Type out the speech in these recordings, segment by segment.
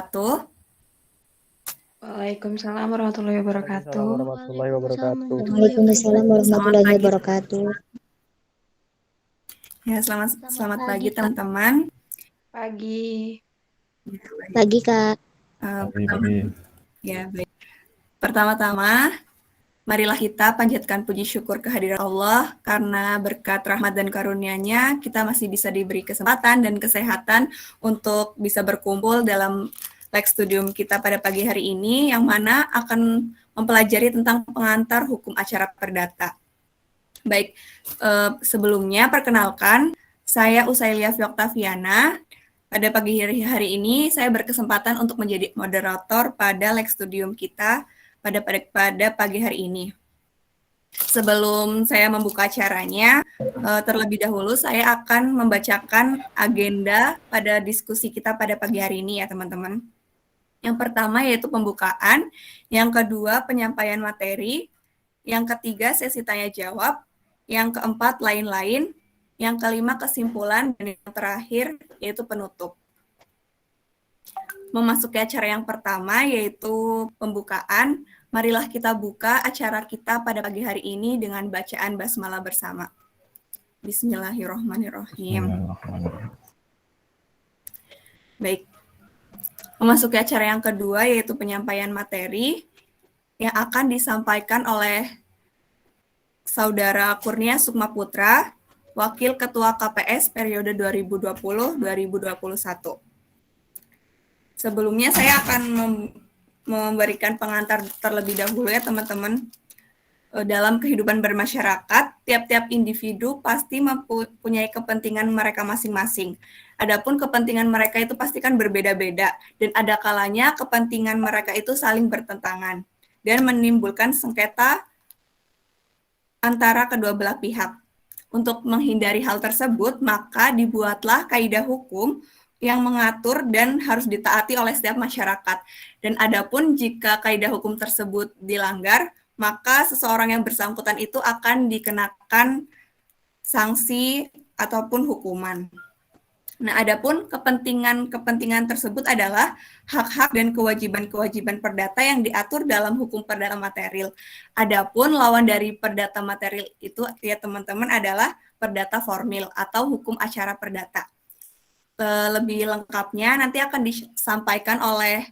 wabarakatuh. Waalaikumsalam warahmatullahi wabarakatuh. Waalaikumsalam warahmatullahi wabarakatuh. Waalaikumsalam warahmatullahi Selamat pagi. wabarakatuh. Ya, selamat pagi teman-teman. Pagi. Pagi, Kak. Pagi. Ya, baik. Pertama-tama, marilah kita panjatkan puji syukur kehadirat Allah karena berkat rahmat dan karunia-Nya kita masih bisa diberi kesempatan dan kesehatan untuk bisa berkumpul dalam Lex Studium kita pada pagi hari ini yang mana akan mempelajari tentang pengantar hukum acara perdata. Baik, sebelumnya perkenalkan, saya Usailia Fioktaviana. Pada pagi hari ini saya berkesempatan untuk menjadi moderator pada Lex Studium kita pada pagi hari ini. Sebelum saya membuka acaranya, terlebih dahulu saya akan membacakan agenda pada diskusi kita pada pagi hari ini ya teman-teman. Yang pertama yaitu pembukaan, yang kedua penyampaian materi, yang ketiga sesi tanya jawab, yang keempat lain-lain, yang kelima kesimpulan, dan yang terakhir yaitu penutup. Memasuki acara yang pertama yaitu pembukaan. Marilah kita buka acara kita pada pagi hari ini dengan bacaan basmalah bersama. Bismillahirrahmanirrahim. Baik. Memasuki acara yang kedua yaitu penyampaian materi yang akan disampaikan oleh Saudara Kurnia Sukma Putra, Wakil Ketua KPS periode 2020-2021. Sebelumnya saya akan memberikan pengantar terlebih dahulu ya teman-teman. Dalam kehidupan bermasyarakat, tiap-tiap individu pasti mempunyai kepentingan mereka masing-masing. Adapun kepentingan mereka itu pasti kan berbeda-beda, dan ada kalanya kepentingan mereka itu saling bertentangan dan menimbulkan sengketa antara kedua belah pihak. Untuk menghindari hal tersebut, maka dibuatlah kaidah hukum yang mengatur dan harus ditaati oleh setiap masyarakat. Dan adapun jika kaidah hukum tersebut dilanggar, maka seseorang yang bersangkutan itu akan dikenakan sanksi ataupun hukuman. Nah, adapun kepentingan tersebut adalah hak-hak dan kewajiban-kewajiban perdata yang diatur dalam hukum perdata material. Adapun lawan dari perdata material itu ya teman-teman adalah perdata formil atau hukum acara perdata. Lebih lengkapnya nanti akan disampaikan oleh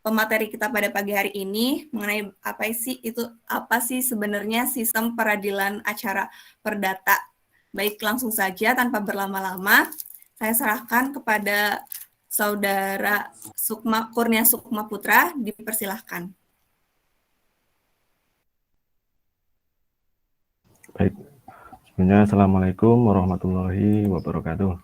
pemateri kita pada pagi hari ini mengenai apa sih sebenarnya sistem peradilan acara perdata. Baik, langsung saja tanpa berlama-lama saya serahkan kepada Saudara Kurnia Sukma Putra, dipersilahkan. Baik, sebelumnya Assalamualaikum warahmatullahi wabarakatuh.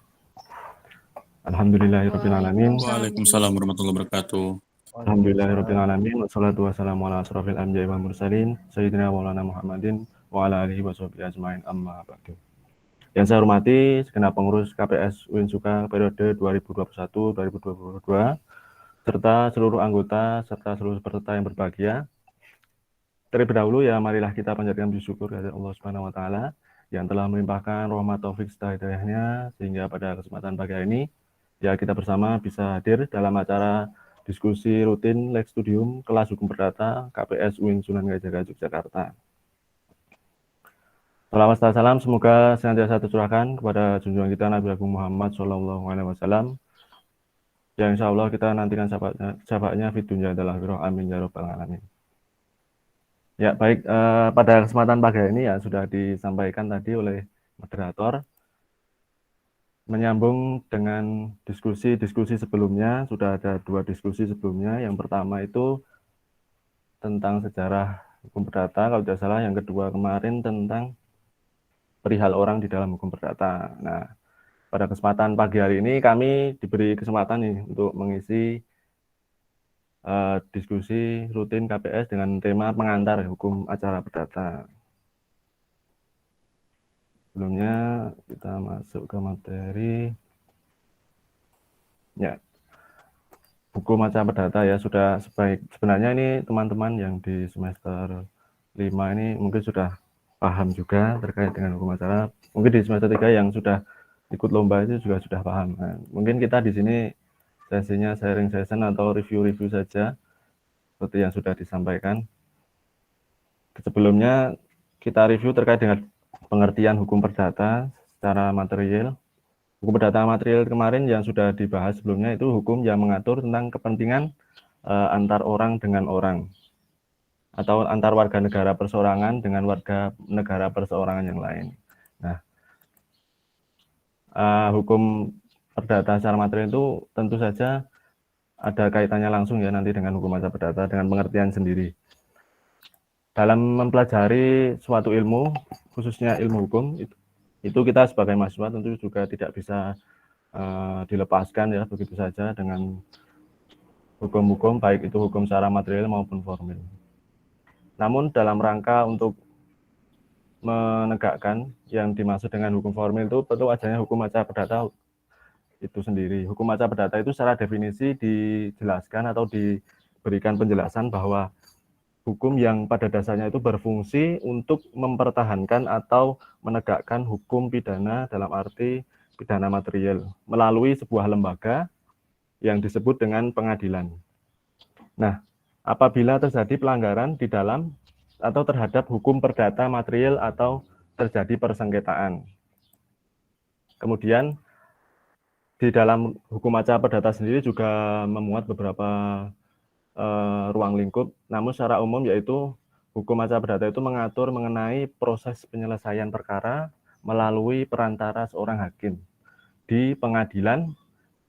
Alhamdulillahirrahmanirrahim. Waalaikumsalam warahmatullahi wabarakatuh. Alhamdulillahirrahmanirrahim. Wassalatu wassalamu ala asrofil anbiya'i wal mursalin Sayyidina Maulana Muhammadin wa ala alihi wa sahbihi ajma'in amma ba'du. Yang saya hormati segenap pengurus KPS Uinsuka periode 2021-2022 serta seluruh anggota serta seluruh peserta yang berbahagia. Terlebih dahulu ya marilah kita panjatkan puji syukur kepada Allah Subhanahu wa taala yang telah melimpahkan rahmat taufik serta hidayahnya sehingga pada kesempatan pagi hari ini ya kita bersama bisa hadir dalam acara diskusi rutin Lex Studium kelas hukum perdata KPS UIN Sunan Kalijaga Yogyakarta. Salawat dan salam semoga senantiasa tercurahkan kepada junjungan kita Nabi Agung Muhammad SAW yang insya Allah kita nantikan syafaatnya fi dunya adalah wirah amin ya rabbal alamin. Ya baik, pada kesempatan pagi ini ya sudah disampaikan tadi oleh moderator menyambung dengan diskusi sebelumnya. Sudah ada 2 diskusi sebelumnya. Yang pertama itu tentang sejarah hukum perdata, kalau tidak salah. Yang kedua kemarin tentang perihal orang di dalam hukum perdata. Nah, pada kesempatan pagi hari ini kami diberi kesempatan nih untuk mengisi diskusi rutin KPS dengan tema pengantar hukum acara perdata. Sebelumnya kita masuk ke materi. Ya, hukum acara perdata ya sudah sebenarnya ini teman-teman yang di semester 5 ini mungkin sudah paham juga terkait dengan hukum acara. Mungkin di semester 3 yang sudah ikut lomba itu juga sudah paham. Nah, mungkin kita di sini sesinya sharing session atau review-review saja, seperti yang sudah disampaikan. Sebelumnya kita review terkait dengan pengertian hukum perdata secara material. Hukum perdata material kemarin yang sudah dibahas sebelumnya itu hukum yang mengatur tentang kepentingan antar orang dengan orang, atau antar warga negara perseorangan dengan warga negara perseorangan yang lain. Nah, hukum perdata secara material itu tentu saja ada kaitannya langsung ya nanti dengan hukum acara perdata, dengan pengertian sendiri. Dalam mempelajari suatu ilmu, khususnya ilmu hukum, itu kita sebagai mahasiswa tentu juga tidak bisa dilepaskan ya begitu saja dengan hukum-hukum, baik itu hukum secara material maupun formil. Namun dalam rangka untuk menegakkan yang dimaksud dengan hukum formil itu perlu adanya hukum acara perdata itu sendiri. Hukum acara perdata itu secara definisi dijelaskan atau diberikan penjelasan bahwa hukum yang pada dasarnya itu berfungsi untuk mempertahankan atau menegakkan hukum pidana dalam arti pidana material melalui sebuah lembaga yang disebut dengan pengadilan. Nah, apabila terjadi pelanggaran di dalam atau terhadap hukum perdata material atau terjadi persengketaan. Kemudian di dalam hukum acara perdata sendiri juga memuat beberapa ruang lingkup, namun secara umum yaitu hukum acara perdata itu mengatur mengenai proses penyelesaian perkara melalui perantara seorang hakim di pengadilan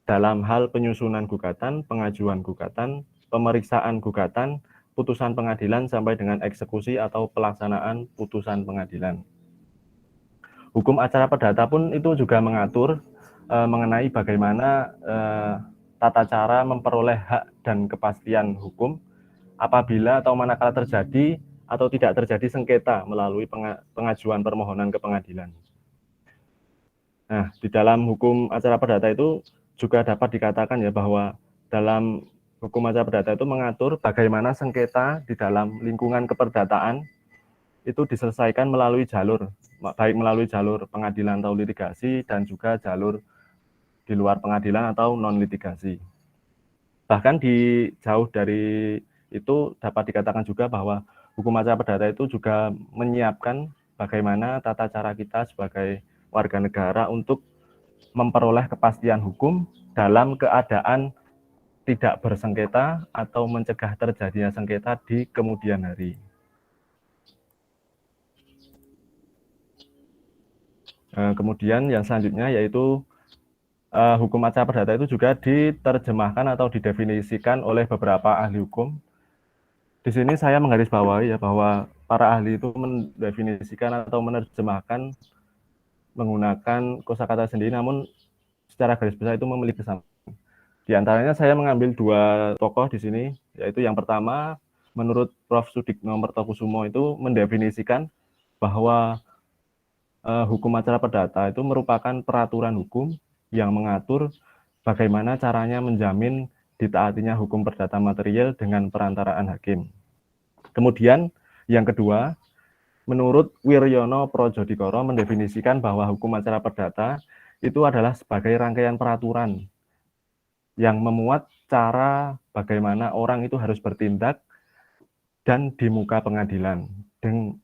dalam hal penyusunan gugatan, pengajuan gugatan, pemeriksaan gugatan, putusan pengadilan sampai dengan eksekusi atau pelaksanaan putusan pengadilan. Hukum acara perdata pun itu juga mengatur mengenai bagaimana tata cara memperoleh hak dan kepastian hukum apabila atau manakala terjadi atau tidak terjadi sengketa melalui pengajuan permohonan ke pengadilan. Nah, di dalam hukum acara perdata itu juga dapat dikatakan ya bahwa dalam hukum acara perdata itu mengatur bagaimana sengketa di dalam lingkungan keperdataan itu diselesaikan melalui jalur, baik melalui jalur pengadilan atau litigasi dan juga jalur di luar pengadilan atau non-litigasi. Bahkan jauh dari itu dapat dikatakan juga bahwa hukum acara perdata itu juga menyiapkan bagaimana tata cara kita sebagai warga negara untuk memperoleh kepastian hukum dalam keadaan tidak bersengketa atau mencegah terjadinya sengketa di kemudian hari. Kemudian yang selanjutnya yaitu hukum acara perdata itu juga diterjemahkan atau didefinisikan oleh beberapa ahli hukum. Di sini saya menggarisbawahi ya bahwa para ahli itu mendefinisikan atau menerjemahkan menggunakan kosakata sendiri, namun secara garis besar itu memiliki kesamaan. Di antaranya saya mengambil dua tokoh di sini, yaitu yang pertama menurut Prof. Sudikno Mertokusumo itu mendefinisikan bahwa hukum acara perdata itu merupakan peraturan hukum yang mengatur bagaimana caranya menjamin ditaatinya hukum perdata material dengan perantaraan hakim. Kemudian yang kedua, menurut Wiryono Projodikoro mendefinisikan bahwa hukum acara perdata itu adalah sebagai rangkaian peraturan yang memuat cara bagaimana orang itu harus bertindak dan di muka pengadilan,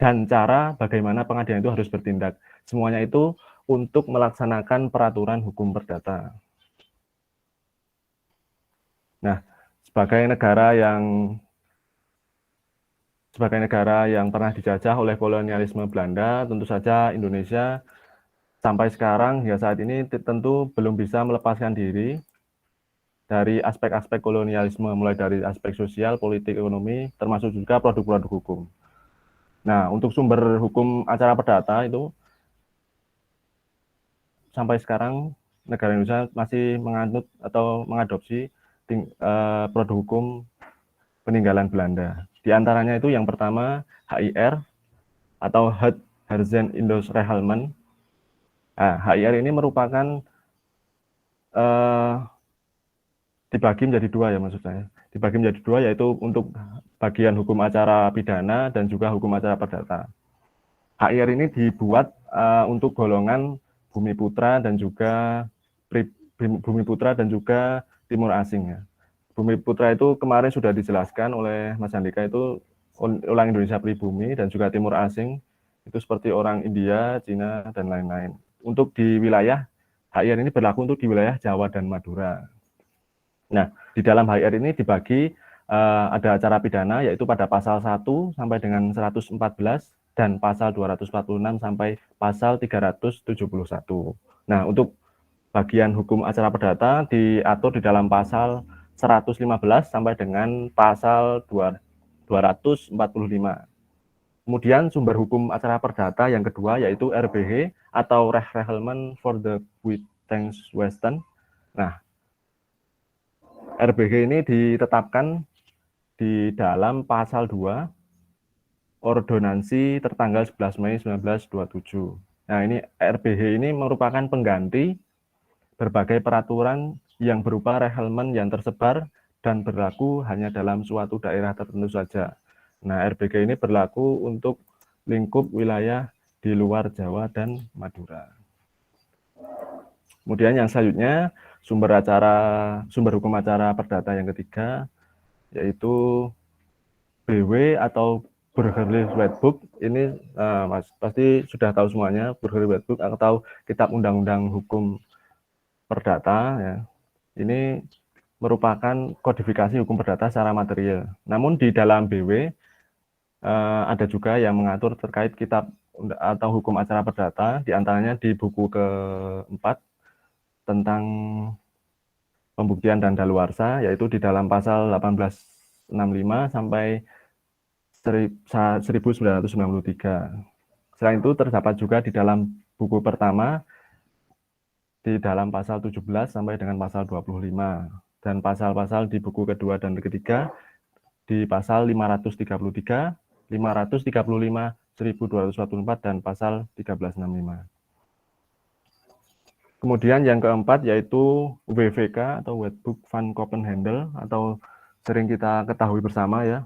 dan cara bagaimana pengadilan itu harus bertindak. Semuanya itu untuk melaksanakan peraturan hukum perdata. Nah, sebagai negara yang pernah dijajah oleh kolonialisme Belanda, tentu saja Indonesia sampai sekarang hingga saat ini tentu belum bisa melepaskan diri dari aspek-aspek kolonialisme, mulai dari aspek sosial, politik, ekonomi, termasuk juga produk-produk hukum. Nah, untuk sumber hukum acara perdata itu sampai sekarang negara Indonesia masih menganut atau mengadopsi produk hukum peninggalan Belanda. Di antaranya itu yang pertama HIR atau Het Harzen Indos Rehalmen. Nah, HIR ini merupakan dibagi menjadi dua ya maksud saya. Dibagi menjadi dua yaitu untuk bagian hukum acara pidana dan juga hukum acara perdata. HIR ini dibuat untuk golongan Bumi Putra dan juga timur asing ya. Bumi Putra itu kemarin sudah dijelaskan oleh Mas Andika, itu orang Indonesia pribumi dan juga timur asing itu seperti orang India, Cina, dan lain-lain. Untuk di wilayah HIR ini berlaku untuk di wilayah Jawa dan Madura. Nah, di dalam HIR ini dibagi ada acara pidana yaitu pada pasal 1 sampai dengan 114 dan pasal 246 sampai pasal 371. Nah, untuk bagian hukum acara perdata diatur di dalam pasal 115 sampai dengan pasal 245. Kemudian sumber hukum acara perdata yang kedua yaitu RBH atau Recht-Reglement for the Witwatersrand. Nah, RBH ini ditetapkan di dalam pasal 2 Ordonansi tertanggal 11 Mei 1927. Nah, ini RBH ini merupakan pengganti berbagai peraturan yang berupa reglement yang tersebar dan berlaku hanya dalam suatu daerah tertentu saja. Nah, RBG ini berlaku untuk lingkup wilayah di luar Jawa dan Madura. Kemudian yang selanjutnya sumber hukum acara perdata yang ketiga yaitu BW atau Burgerlijk Wetboek. Ini Mas pasti sudah tahu semuanya, Burgerlijk Wetboek atau Kitab Undang-Undang Hukum Perdata ya. Ini merupakan kodifikasi hukum perdata secara material. Namun di dalam BW ada juga yang mengatur terkait kitab atau hukum acara perdata, diantaranya di buku keempat tentang pembuktian dan daluarsa, yaitu di dalam pasal 1865 sampai 1993. Selain itu terdapat juga di dalam buku pertama di dalam pasal 17 sampai dengan pasal 25 dan pasal-pasal di buku kedua dan ketiga di pasal 533, 535, 1244 dan pasal 1365. Kemudian yang keempat yaitu WVK atau Wetboek van Kopenhandel atau sering kita ketahui bersama ya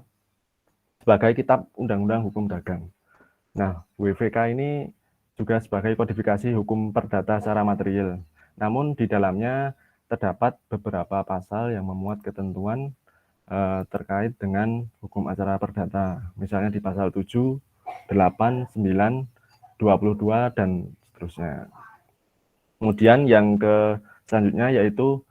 sebagai Kitab Undang-Undang Hukum Dagang. Nah, WVK ini juga sebagai kodifikasi hukum perdata secara material. Namun di dalamnya terdapat beberapa pasal yang memuat ketentuan terkait dengan hukum acara perdata. Misalnya di pasal 7, 8, 9, 22, dan seterusnya. Kemudian yang selanjutnya yaitu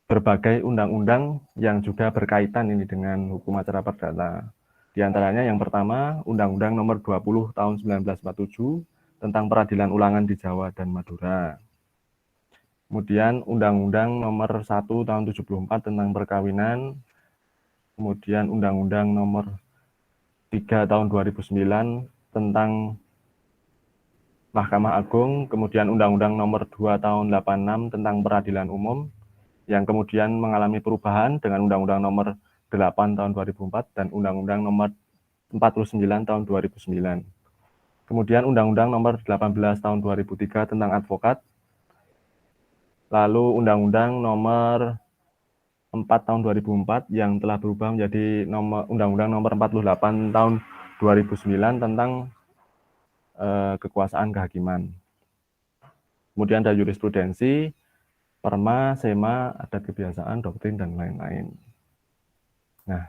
berbagai undang-undang yang juga berkaitan ini dengan hukum acara perdata. Di antaranya yang pertama, Undang-Undang Nomor 20 Tahun 1947 tentang peradilan ulangan di Jawa dan Madura. Kemudian Undang-Undang Nomor 1 Tahun 74 tentang perkawinan. Kemudian Undang-Undang Nomor 3 Tahun 2009 tentang Mahkamah Agung. Kemudian Undang-Undang Nomor 2 Tahun 86 tentang peradilan umum, yang kemudian mengalami perubahan dengan Undang-Undang Nomor 8 Tahun 2004 dan Undang-Undang Nomor 49 Tahun 2009. Kemudian Undang-Undang Nomor 18 Tahun 2003 tentang advokat. Lalu Undang-Undang Nomor 4 Tahun 2004 yang telah berubah menjadi Undang-Undang Nomor 48 Tahun 2009 tentang kekuasaan kehakiman. Kemudian ada jurisprudensi, perma, sema, adat kebiasaan, doktrin, dan lain-lain. Nah,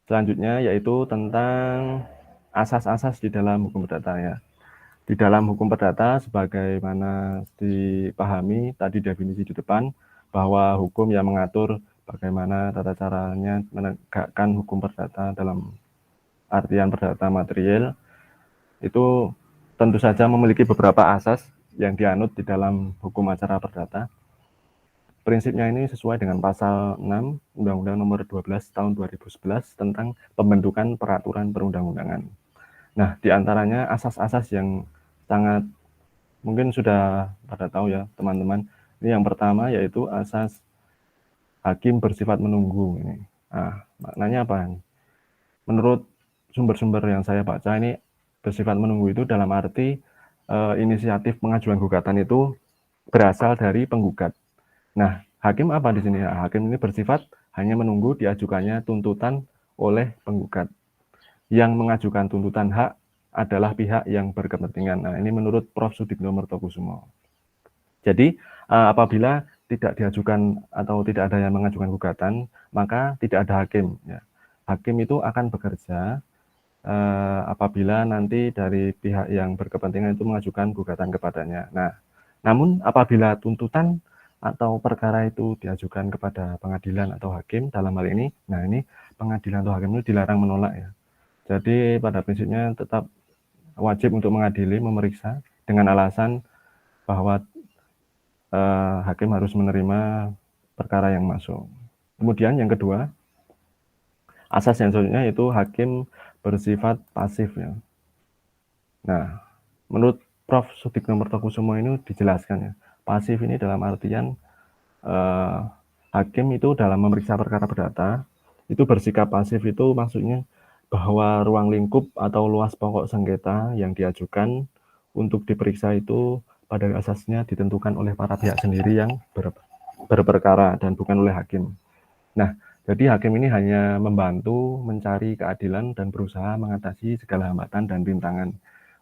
selanjutnya yaitu tentang asas-asas di dalam hukum perdata ya. Di dalam hukum perdata sebagaimana dipahami tadi definisi di depan bahwa hukum yang mengatur bagaimana tata caranya menegakkan hukum perdata dalam artian perdata material itu tentu saja memiliki beberapa asas yang dianut di dalam hukum acara perdata. Prinsipnya ini sesuai dengan pasal 6 Undang-Undang Nomor 12 Tahun 2011 tentang pembentukan peraturan perundang-undangan. Nah, di antaranya asas-asas yang sangat mungkin sudah pada tahu ya teman-teman. Ini yang pertama yaitu asas hakim bersifat menunggu ini. Nah, maknanya apa? Menurut sumber-sumber yang saya baca ini bersifat menunggu itu dalam arti inisiatif pengajuan gugatan itu berasal dari penggugat. Nah, hakim apa di sini? Hakim ini bersifat hanya menunggu diajukannya tuntutan oleh penggugat. Yang mengajukan tuntutan hak adalah pihak yang berkepentingan. Nah, ini menurut Prof. Sudikno Mertokusumo. Jadi, apabila tidak diajukan atau tidak ada yang mengajukan gugatan, maka tidak ada hakim. Ya. Hakim itu akan bekerja apabila nanti dari pihak yang berkepentingan itu mengajukan gugatan kepadanya. Nah, namun apabila tuntutan atau perkara itu diajukan kepada pengadilan atau hakim dalam hal ini, nah ini pengadilan atau hakim itu dilarang menolak ya. Jadi pada prinsipnya tetap wajib untuk mengadili, memeriksa dengan alasan bahwa hakim harus menerima perkara yang masuk. Kemudian yang kedua, asas yang selanjutnya yaitu hakim bersifat pasif ya. Nah, menurut Prof. Sudikno Mertokusumo ini dijelaskan ya, pasif ini dalam artian hakim itu dalam memeriksa perkara perdata itu bersikap pasif itu maksudnya bahwa ruang lingkup atau luas pokok sengketa yang diajukan untuk diperiksa itu pada asasnya ditentukan oleh para pihak sendiri yang berperkara dan bukan oleh hakim. Nah, jadi hakim ini hanya membantu mencari keadilan dan berusaha mengatasi segala hambatan dan rintangan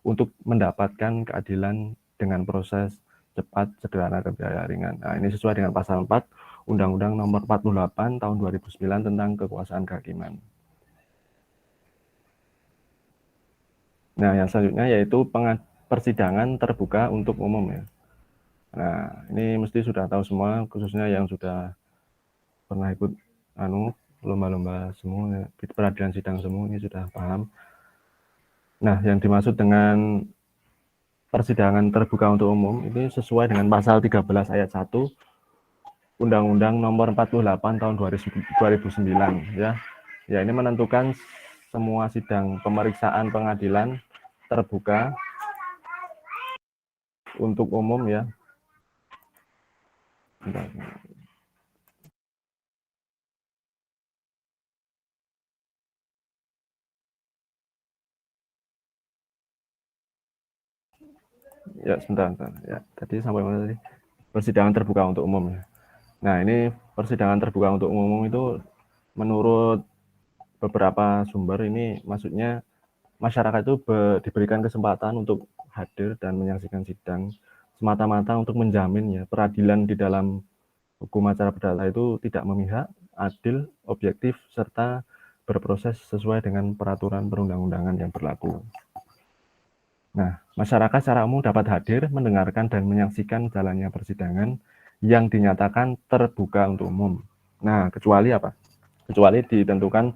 untuk mendapatkan keadilan dengan proses cepat, sederhana, dan biaya ringan. Nah, ini sesuai dengan pasal 4 Undang-Undang Nomor 48 Tahun 2009 tentang Kekuasaan Kehakiman. Nah, yang selanjutnya yaitu persidangan terbuka untuk umum ya. Nah, ini mesti sudah tahu semua, khususnya yang sudah pernah ikut lomba-lomba semua, ya, peradilan sidang semua ini sudah paham. Nah, yang dimaksud dengan persidangan terbuka untuk umum ini sesuai dengan pasal 13 ayat 1 Undang-Undang Nomor 48 Tahun 2009 ya. Ya, ini menentukan semua sidang pemeriksaan pengadilan terbuka untuk umum ya. Ya, sebentar. Ya, tadi sampai mana tadi? Persidangan terbuka untuk umum ya. Nah, ini persidangan terbuka untuk umum itu menurut beberapa sumber ini maksudnya masyarakat itu diberikan kesempatan untuk hadir dan menyaksikan sidang semata-mata untuk menjamin ya peradilan di dalam hukum acara perdata itu tidak memihak, adil, objektif, serta berproses sesuai dengan peraturan perundang-undangan yang berlaku. Nah, masyarakat secara umum dapat hadir, mendengarkan, dan menyaksikan jalannya persidangan yang dinyatakan terbuka untuk umum. Nah, kecuali apa? Kecuali ditentukan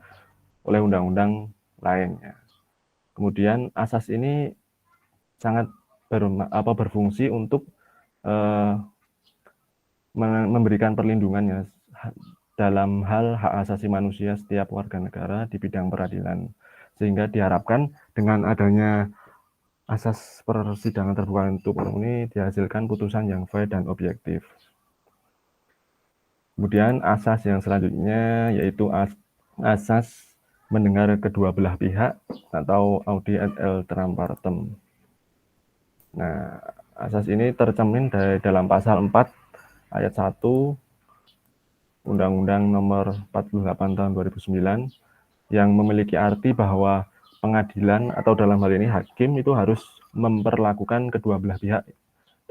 oleh undang-undang lainnya. Kemudian asas ini sangat berfungsi untuk memberikan perlindungan ya dalam hal hak asasi manusia setiap warga negara di bidang peradilan. Sehingga diharapkan dengan adanya asas persidangan terbuka untuk umum ini dihasilkan putusan yang fair dan objektif. Kemudian asas yang selanjutnya yaitu asas mendengar kedua belah pihak atau audi et alteram partem. Nah, asas ini tercermin dari dalam pasal 4 ayat 1 Undang-Undang Nomor 48 Tahun 2009 yang memiliki arti bahwa pengadilan atau dalam hal ini hakim itu harus memperlakukan kedua belah pihak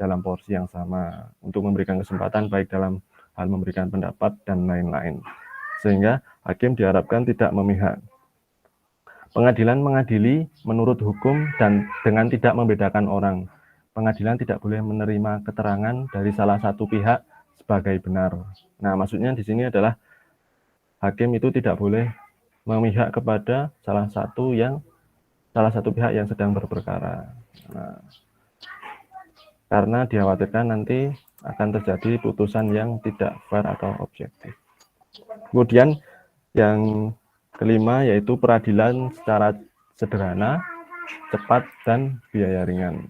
dalam porsi yang sama untuk memberikan kesempatan baik dalam hal memberikan pendapat dan lain-lain. Sehingga hakim diharapkan tidak memihak. Pengadilan mengadili menurut hukum dan dengan tidak membedakan orang. Pengadilan tidak boleh menerima keterangan dari salah satu pihak sebagai benar. Nah, maksudnya di sini adalah hakim itu tidak boleh memihak kepada salah satu pihak yang sedang berperkara. Nah, karena dikhawatirkan nanti akan terjadi putusan yang tidak fair atau objektif. Kemudian yang kelima yaitu peradilan secara sederhana, cepat, dan biaya ringan.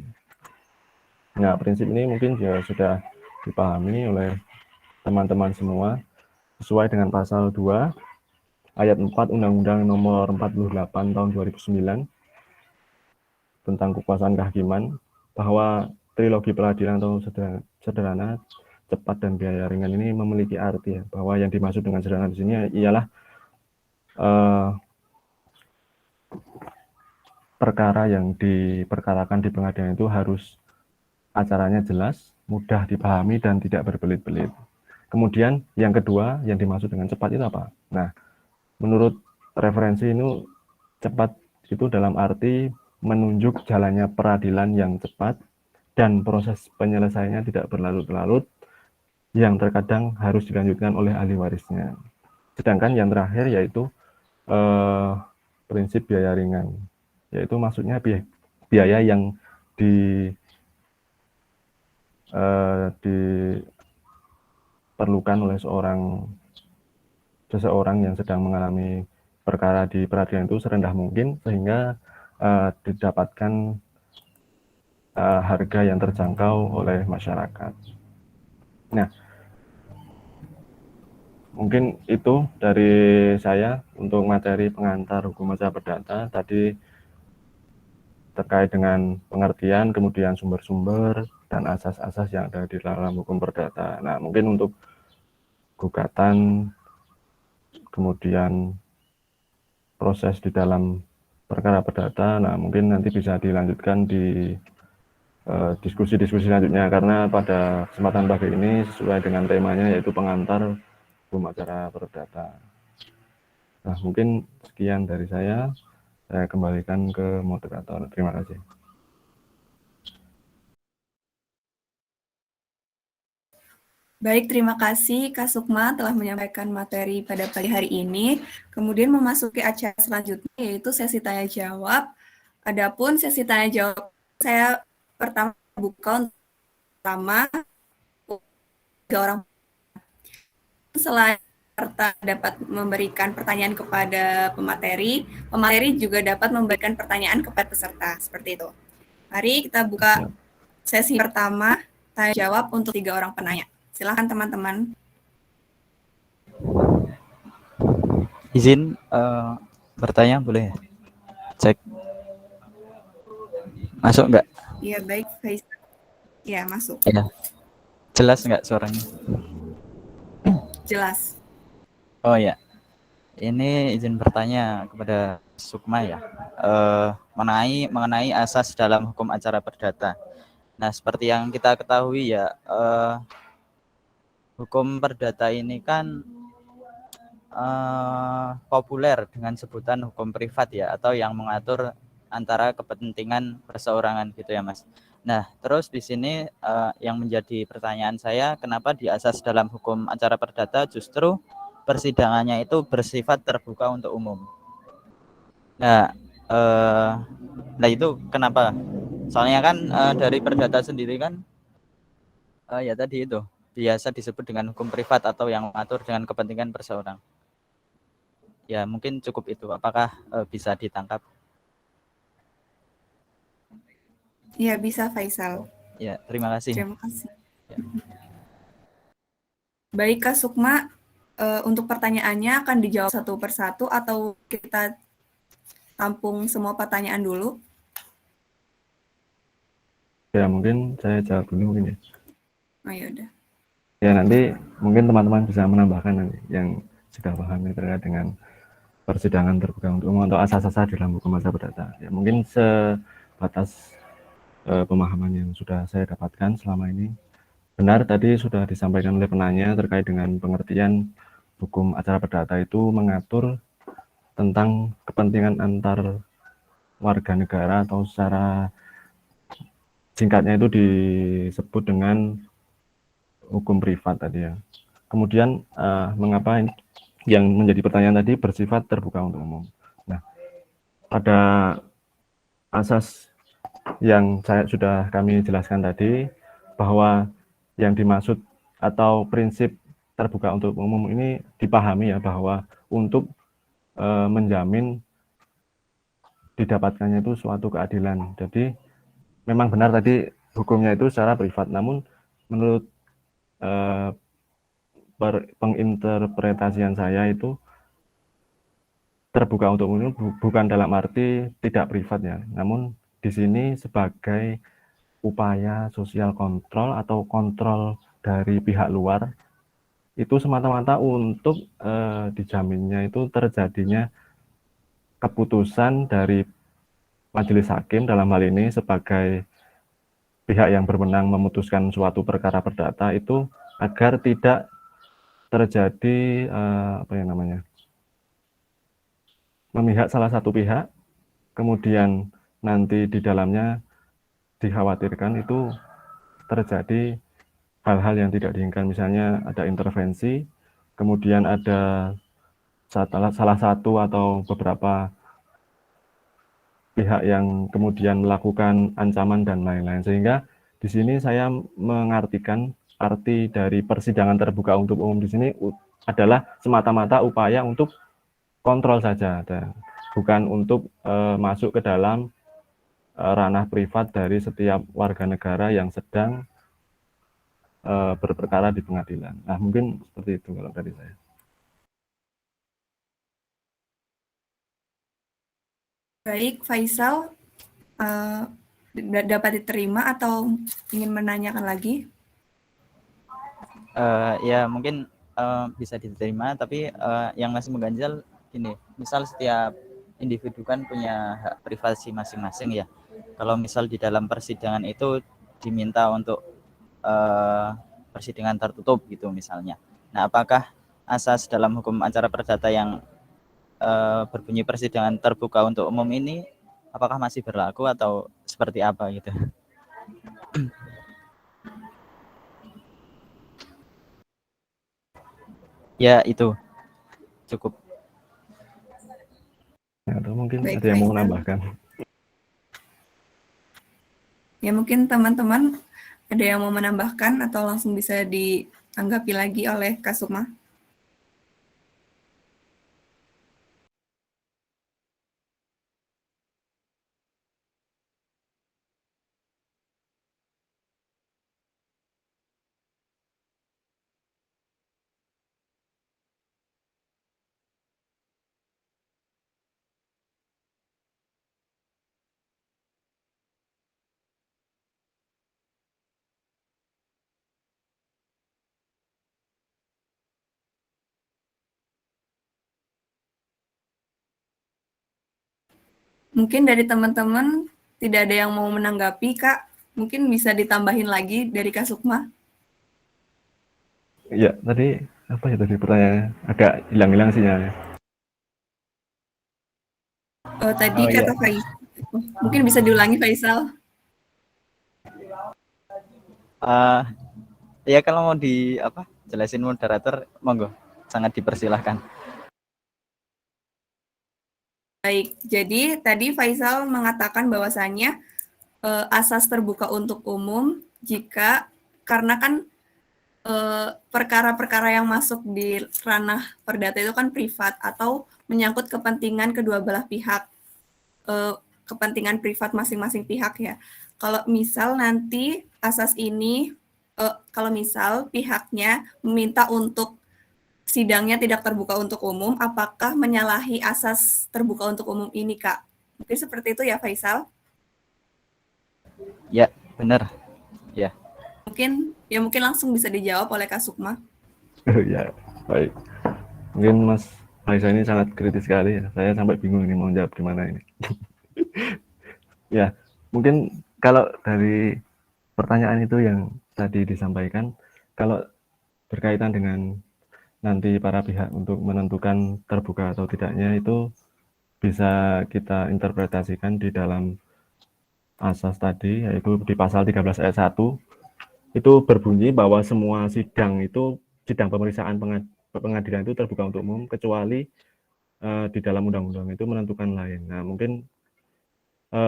Nah, prinsip ini mungkin juga sudah dipahami oleh teman-teman semua sesuai dengan pasal 2 ayat 4 Undang-Undang Nomor 48 Tahun 2009 tentang Kekuasaan Kehakiman bahwa trilogi peradilan atau sederhana, cepat, dan biaya ringan ini memiliki arti ya, bahwa yang dimaksud dengan sederhana di sini ialah perkara yang diperkarakan di pengadilan itu harus acaranya jelas, mudah dipahami, dan tidak berbelit-belit. Kemudian yang kedua yang dimaksud dengan cepat itu apa? Nah, menurut referensi ini cepat itu dalam arti menunjuk jalannya peradilan yang cepat dan proses penyelesaiannya tidak berlarut-larut yang terkadang harus dilanjutkan oleh ahli warisnya. Sedangkan yang terakhir yaitu prinsip biaya ringan, yaitu maksudnya biaya yang diperlukan oleh seseorang yang sedang mengalami perkara di peradilan itu serendah mungkin sehingga didapatkan harga yang terjangkau oleh masyarakat. Nah, mungkin itu dari saya untuk materi pengantar hukum acara perdata tadi terkait dengan pengertian, kemudian sumber-sumber dan asas-asas yang ada di dalam hukum perdata. Nah, mungkin untuk gugatan, kemudian proses di dalam perkara perdata, nah mungkin nanti bisa dilanjutkan di diskusi-diskusi selanjutnya, karena pada kesempatan pagi ini sesuai dengan temanya yaitu pengantar hukum acara perdata. Nah, mungkin sekian dari saya kembalikan ke moderator. Terima kasih. Baik, terima kasih Kak Sukma telah menyampaikan materi pada pagi hari ini. Kemudian memasuki acara selanjutnya yaitu sesi tanya jawab. Adapun sesi tanya jawab saya pertama buka untuk tiga orang. Selain peserta dapat memberikan pertanyaan kepada pemateri juga dapat memberikan pertanyaan kepada peserta. Seperti itu. Mari kita buka sesi pertama tanya jawab untuk 3 orang penanya. Silakan teman-teman. Izin bertanya boleh ya? Cek. Masuk nggak? Iya, baik. Ya, masuk. Ya. Jelas nggak suaranya? Jelas. Oh ya. Ini izin bertanya kepada Sukma ya. Mengenai asas dalam hukum acara perdata. Nah, seperti yang kita ketahui ya, hukum perdata ini kan populer dengan sebutan hukum privat ya, atau yang mengatur antara kepentingan perseorangan gitu ya Mas. Nah, terus di sini yang menjadi pertanyaan saya, kenapa di asas dalam hukum acara perdata justru persidangannya itu bersifat terbuka untuk umum? Nah, itu kenapa? Soalnya kan dari perdata sendiri kan ya tadi itu biasa disebut dengan hukum privat atau yang mengatur dengan kepentingan perseorangan. Ya, mungkin cukup itu. Apakah bisa ditangkap? Ya, bisa Faisal. Ya, terima kasih. Terima kasih. Ya. Baik, Kak Sukma, untuk pertanyaannya akan dijawab satu persatu atau kita tampung semua pertanyaan dulu? Ya, mungkin saya jawab dulu mungkin ya. Oh, ya udah. Ya, nanti mungkin teman-teman bisa menambahkan nanti yang sudah paham terkait dengan persidangan terbuka untuk umum atau asas-asas dalam hukum acara perdata. Ya, mungkin sebatas pemahaman yang sudah saya dapatkan selama ini. Benar tadi sudah disampaikan oleh penanya terkait dengan pengertian hukum acara perdata itu mengatur tentang kepentingan antar warga negara atau secara singkatnya itu disebut dengan hukum privat tadi ya. Kemudian mengapa yang menjadi pertanyaan tadi bersifat terbuka untuk umum. Nah, pada asas yang sudah kami jelaskan tadi, bahwa yang dimaksud atau prinsip terbuka untuk umum ini dipahami ya, bahwa untuk menjamin didapatkannya itu suatu keadilan. Jadi memang benar tadi hukumnya itu secara privat, namun menurut penginterpretasian saya itu terbuka untuk umum bukan dalam arti tidak privat ya, namun di sini sebagai upaya sosial kontrol atau kontrol dari pihak luar itu semata-mata untuk dijaminnya itu terjadinya keputusan dari majelis hakim dalam hal ini sebagai pihak yang berwenang memutuskan suatu perkara perdata itu agar tidak terjadi apa yang namanya, memihak salah satu pihak, kemudian nanti di dalamnya dikhawatirkan itu terjadi hal-hal yang tidak diinginkan, misalnya ada intervensi, kemudian ada salah satu atau beberapa pihak yang kemudian melakukan ancaman dan lain-lain. Sehingga di sini saya mengartikan arti dari persidangan terbuka untuk umum di sini adalah semata-mata upaya untuk kontrol saja, dan bukan untuk masuk ke dalam ranah privat dari setiap warga negara yang sedang berperkara di pengadilan. Nah, mungkin seperti itu kalau dari saya. Baik, Faisal, dapat diterima atau ingin menanyakan lagi? Ya mungkin bisa diterima, tapi yang masih mengganjal gini, misal setiap individu kan punya hak privasi masing-masing ya. Kalau misal di dalam persidangan itu diminta untuk persidangan tertutup gitu misalnya. Nah, apakah asas dalam hukum acara perdata yang berbunyi persidangan terbuka untuk umum ini apakah masih berlaku atau seperti apa gitu? Ya itu cukup. Atau mungkin Baik, ada yang mau Faisal. menambahkan. Ya mungkin teman-teman ada yang mau menambahkan atau langsung bisa ditanggapi lagi oleh Kak Sukma. Mungkin dari teman-teman tidak ada yang mau menanggapi, Kak. Mungkin bisa ditambahin lagi dari Kak Sukma. Iya, tadi apa ya tadi pertanyaannya? Agak hilang-hilang sinyalnya. Tadi Oh, kata iya. Faisal. Mungkin bisa diulangi, Faisal. Ya kalau mau jelasin moderator, monggo, sangat dipersilahkan. Baik, jadi tadi Faisal mengatakan bahwasannya asas terbuka untuk umum jika karena kan perkara-perkara yang masuk di ranah perdata itu kan privat atau menyangkut kepentingan kedua belah pihak, kepentingan privat masing-masing pihak ya. Kalau misal nanti asas ini, kalau misal pihaknya meminta untuk sidangnya tidak terbuka untuk umum, apakah menyalahi asas terbuka untuk umum ini, Kak? Mungkin seperti itu ya, Faisal? Ya, benar. Ya. Mungkin langsung bisa dijawab oleh Kak Sukma. Ya, baik. Mungkin Mas Faisal ini sangat kritis sekali ya. Saya sampai bingung ini mau jawab gimana ini. Ya, mungkin kalau dari pertanyaan itu yang tadi disampaikan, kalau berkaitan dengan nanti para pihak untuk menentukan terbuka atau tidaknya itu bisa kita interpretasikan di dalam asas tadi, yaitu di pasal 13 ayat 1, itu berbunyi bahwa semua sidang pemeriksaan pengadilan itu terbuka untuk umum, kecuali di dalam undang-undang itu menentukan lain. Nah, mungkin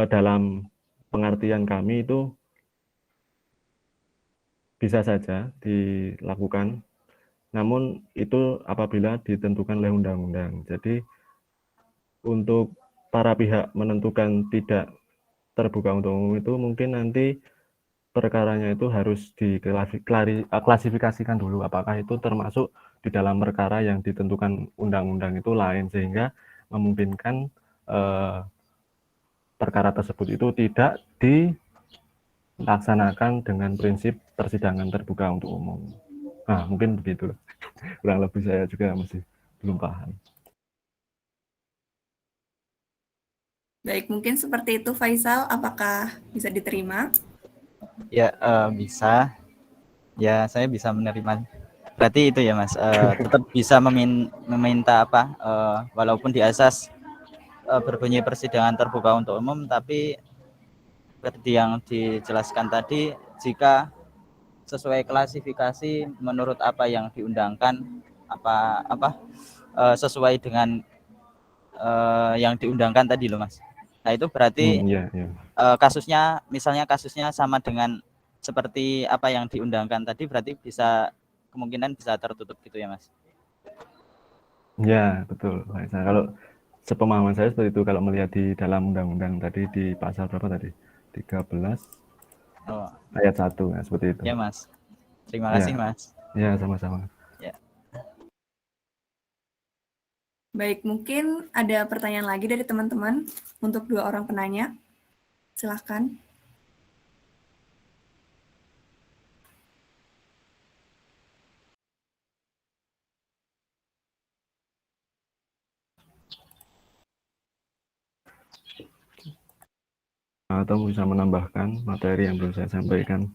dalam pengertian kami itu bisa saja dilakukan, namun itu apabila ditentukan oleh undang-undang. Jadi untuk para pihak menentukan tidak terbuka untuk umum itu mungkin nanti perkaranya itu harus diklasifikasikan dulu apakah itu termasuk di dalam perkara yang ditentukan undang-undang itu lain, sehingga memungkinkan perkara tersebut itu tidak dilaksanakan dengan prinsip persidangan terbuka untuk umum. Nah, mungkin begitu. Kurang lebih saya juga masih belum paham. Baik, mungkin seperti itu Faisal. Apakah bisa diterima? Ya, bisa. Ya, saya bisa menerima Berarti itu ya Mas, tetap bisa meminta apa, walaupun di asas berbunyi persidangan terbuka untuk umum, tapi seperti yang dijelaskan tadi, jika sesuai klasifikasi menurut apa yang diundangkan, sesuai dengan yang diundangkan tadi loh Mas. Nah itu berarti Iya, iya. kasusnya, misalnya kasusnya sama dengan seperti apa yang diundangkan tadi, berarti bisa kemungkinan bisa tertutup gitu ya Mas. Ya, betul. Nah, kalau sepemahaman saya seperti itu, kalau melihat di dalam undang-undang tadi di pasal berapa tadi? 13 Oh, ayat 1, ya, seperti itu. ya Mas. Terima Ya, kasih Mas. ya sama-sama. Ya. Baik, mungkin ada pertanyaan lagi dari teman-teman untuk 2 orang penanya. Silahkan. Atau bisa menambahkan materi yang belum saya sampaikan.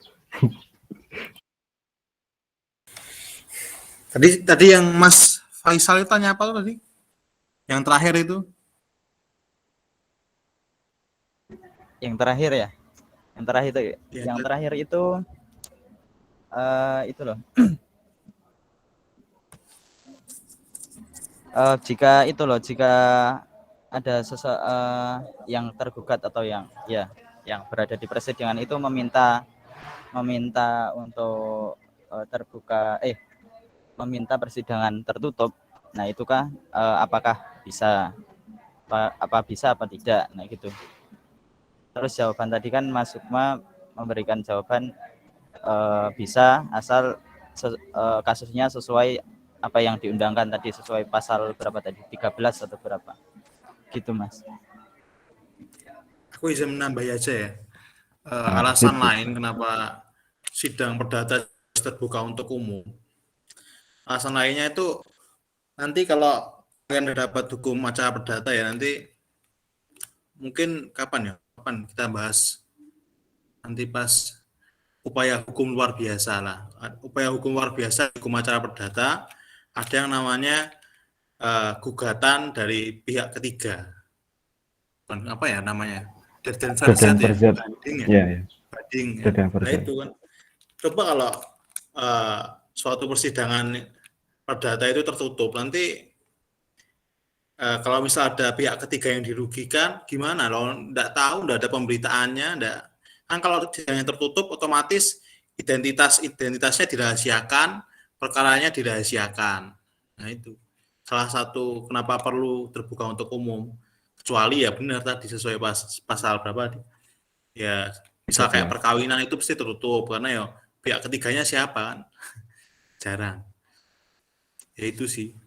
Tadi yang Mas Faisal itu tanya apa tuh tadi? Yang terakhir itu? Yang terakhir ya. Yang terakhir itu, Ya, yang terakhir itu loh. Jika itu loh, jika ada yang tergugat atau yang berada di persidangan itu meminta untuk meminta persidangan tertutup. Nah, itukah apakah bisa apa tidak? Nah, gitu. Terus jawaban tadi kan Mas Sukma memberikan jawaban bisa asal kasusnya sesuai apa yang diundangkan tadi, sesuai pasal berapa tadi, 13 atau berapa gitu Mas. Aku izin menambah aja ya. Alasan lain kenapa sidang perdata terbuka untuk umum. Alasan lainnya itu nanti kalau kalian dapat hukum acara perdata ya, nanti mungkin kapan kita bahas, nanti pas upaya hukum luar biasa lah. Upaya hukum luar biasa, hukum acara perdata, ada yang namanya gugatan dari pihak ketiga. Apa ya namanya? Dedan Farzad ya? Banding ya? Ya, ya. Banding ya. Dedan Nah Farzad. itu kan. Coba kalau suatu persidangan perdata itu tertutup, nanti kalau misal ada pihak ketiga yang dirugikan, gimana? Kalau nggak tahu, nggak ada pemberitaannya, nggak. Kan kalau sidangnya tertutup, otomatis identitasnya dirahasiakan, perkaranya dirahasiakan. Nah itu salah satu kenapa perlu terbuka untuk umum. Kecuali ya benar tadi sesuai pasal berapa? Ya misal kayak perkawinan itu pasti tertutup karena ya pihak ketiganya siapa kan? Jarang. Ya itu sih.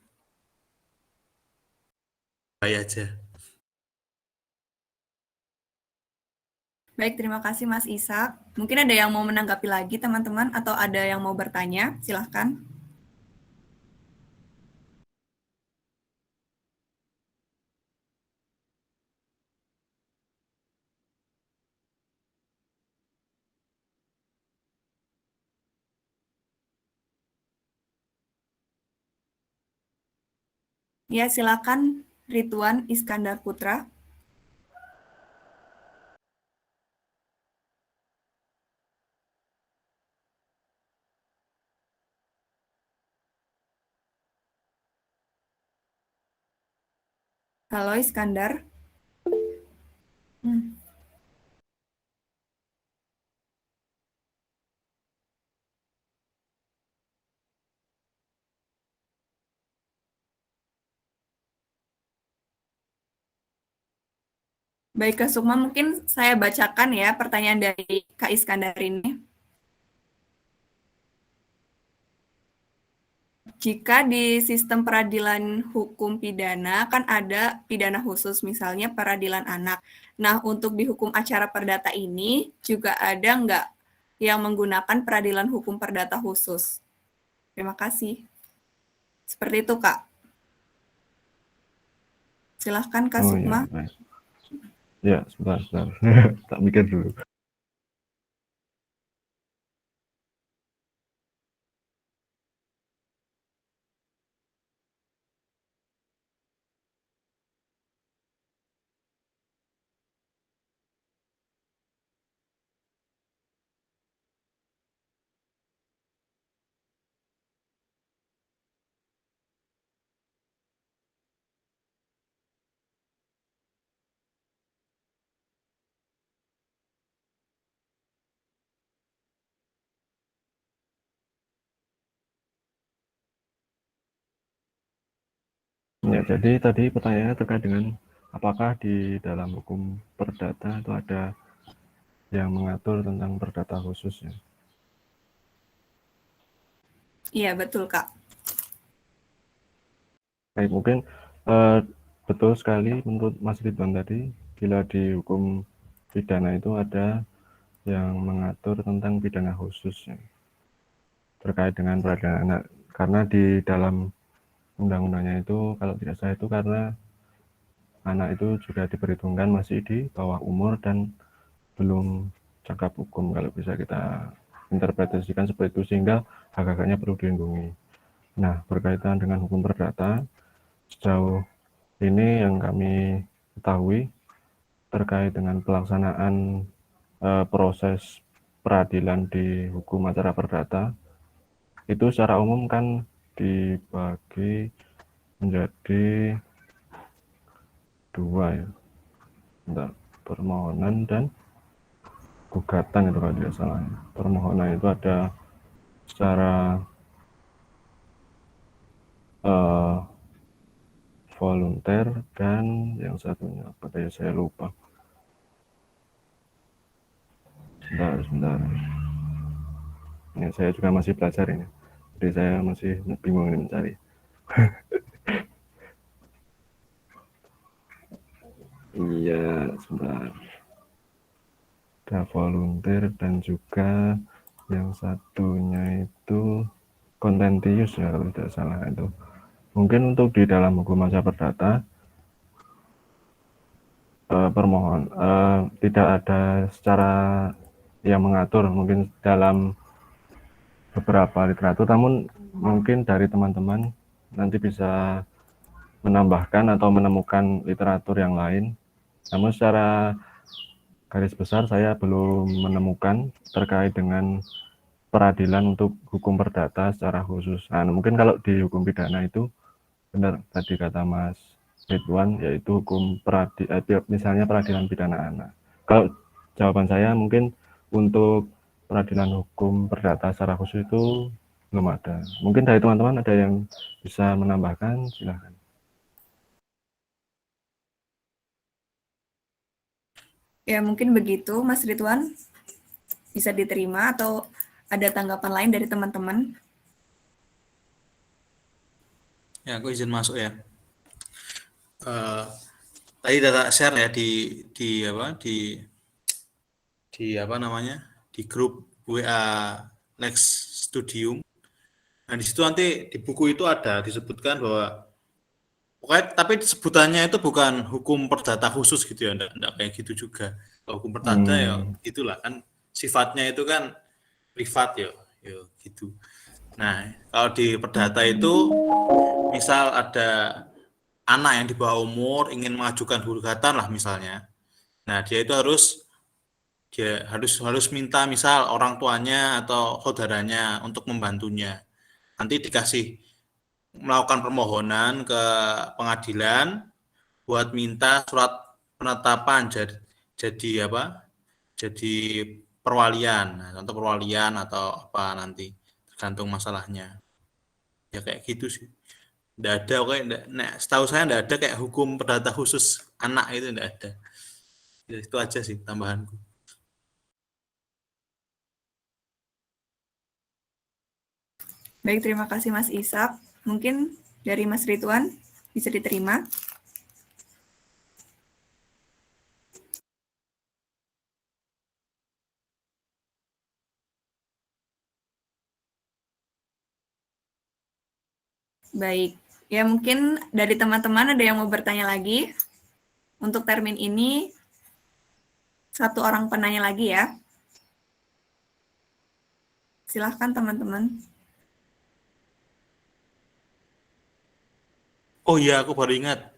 Baik aja. Baik, terima kasih Mas Ishak. Mungkin ada yang mau menanggapi lagi teman-teman atau ada yang mau bertanya? Silahkan. Ya, silakan Ridwan Iskandar Putra. Halo Iskandar. Baik, Kak Sukma, mungkin saya bacakan ya pertanyaan dari Kak Iskandar ini. Jika di sistem peradilan hukum pidana kan ada pidana khusus, misalnya peradilan anak. Nah, untuk di hukum acara perdata ini juga ada nggak yang menggunakan peradilan hukum perdata khusus? Terima kasih. Seperti itu, Kak. Silahkan, Kak Sukma. Ya, sebentar. Tak mikir dulu. Ya, jadi tadi pertanyaannya terkait dengan apakah di dalam hukum perdata itu ada yang mengatur tentang perdata khusus ya. Iya, betul, Kak. Baik, mungkin betul sekali menurut Mas Ridwan tadi, bila di hukum pidana itu ada yang mengatur tentang pidana khusus ya, terkait dengan peradilan anak. Karena di dalam undang-undangnya itu, kalau tidak salah itu karena anak itu juga diperhitungkan masih di bawah umur dan belum cakap hukum, kalau bisa kita interpretasikan seperti itu, sehingga hak-haknya perlu dilindungi. Nah, berkaitan dengan hukum perdata, sejauh ini yang kami ketahui terkait dengan pelaksanaan proses peradilan di hukum acara perdata, itu secara umum kan dibagi menjadi dua ya, permohonan dan gugatan itu kalau tidak salah. Permohonan itu ada secara volunteer dan yang satunya apa tadi saya lupa. Sebentar. Ini saya juga masih belajar ini, jadi saya masih bingung ini mencari. Iya, sebentar. Ada volunteer dan juga yang satunya itu contentious ya kalau tidak salah itu. Mungkin untuk di dalam hukum acara perdata permohon tidak ada secara yang mengatur mungkin dalam beberapa literatur, namun mungkin dari teman-teman nanti bisa menambahkan atau menemukan literatur yang lain. Namun secara garis besar saya belum menemukan terkait dengan peradilan untuk hukum perdata secara khusus. Nah, mungkin kalau di hukum pidana itu benar tadi kata Mas Ridwan, yaitu hukum misalnya peradilan pidana anak. Kalau jawaban saya mungkin untuk peradilan hukum perdata secara khusus itu belum ada. Mungkin dari teman-teman ada yang bisa menambahkan, silahkan. Ya, mungkin begitu, Mas Ridwan. Bisa diterima atau ada tanggapan lain dari teman-teman? Ya, aku izin masuk ya. Tadi data share ya di apa namanya, di grup WA Next Studium. Nah, di situ nanti di buku itu ada disebutkan bahwa pokoknya, tapi sebutannya itu bukan hukum perdata khusus gitu ya, enggak kayak gitu juga. Kalau hukum perdata ya gitulah kan, sifatnya itu kan privat ya gitu. Nah, kalau di perdata itu misal ada anak yang di bawah umur ingin mengajukan gugatan lah misalnya. Nah, dia harus minta misal orang tuanya atau saudaranya untuk membantunya. Nanti dikasih melakukan permohonan ke pengadilan buat minta surat penetapan jadi apa? Jadi perwalian. Nah, contoh perwalian atau apa nanti tergantung masalahnya. Ya kayak gitu sih. Nggak ada, setahu saya nggak ada kayak hukum perdata khusus anak itu nggak ada. Ya, itu aja sih tambahanku. Baik, terima kasih Mas Ishak. Mungkin dari Mas Ridwan bisa diterima. Baik, ya mungkin dari teman-teman ada yang mau bertanya lagi. Untuk termin ini, satu orang penanya lagi ya. Silahkan teman-teman. Oh iya, aku baru ingat.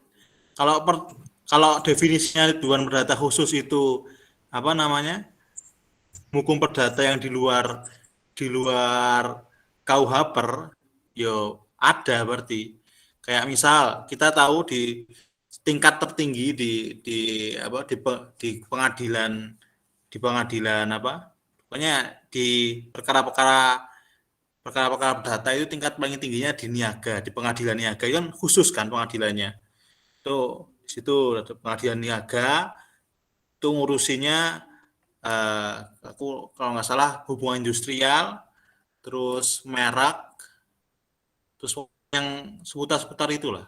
Kalau definisinya tujuan perdata khusus itu apa namanya? Hukum perdata yang di luar KUH per, yo ada berarti. Kayak misal kita tahu di tingkat tertinggi di pengadilan, apa? Pokoknya di perkara-perkara, di pengadilan, di pengadilan, di pengadilan, di pengadilan, di pengadilan, di pengadilan, di pengadilan, di pengadilan, di pengadilan, di pengadilan, di pengadilan, di pengadilan, di pengadilan, di pengadilan, di pengadilan, di pengadilan, di pengadilan, di pengadilan apa? Pokoknya di perkara-perkara perdata itu tingkat paling tingginya di niaga, di pengadilan niaga itu kan khusus kan pengadilannya. Itu di situ ada pengadilan niaga itu ngurusinya eh, aku kalau nggak salah hubungan industrial, terus merek, terus yang seputar-seputar itulah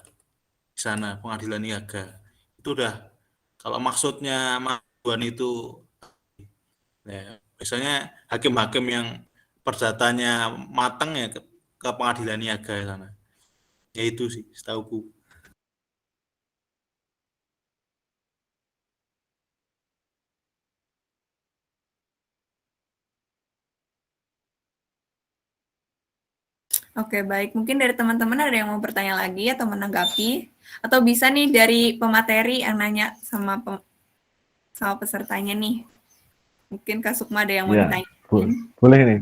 di sana pengadilan niaga. Itu udah kalau maksudnya majuan itu ya, biasanya hakim-hakim yang perdatanya matang ya ke pengadilan niaga sana. Ya itu sih, setauku. Oke, baik. Mungkin dari teman-teman ada yang mau bertanya lagi atau menanggapi, atau bisa nih dari pemateri yang nanya sama pesertanya nih. Mungkin Kak Sukma ada yang mau Ya, ditanya. boleh nih.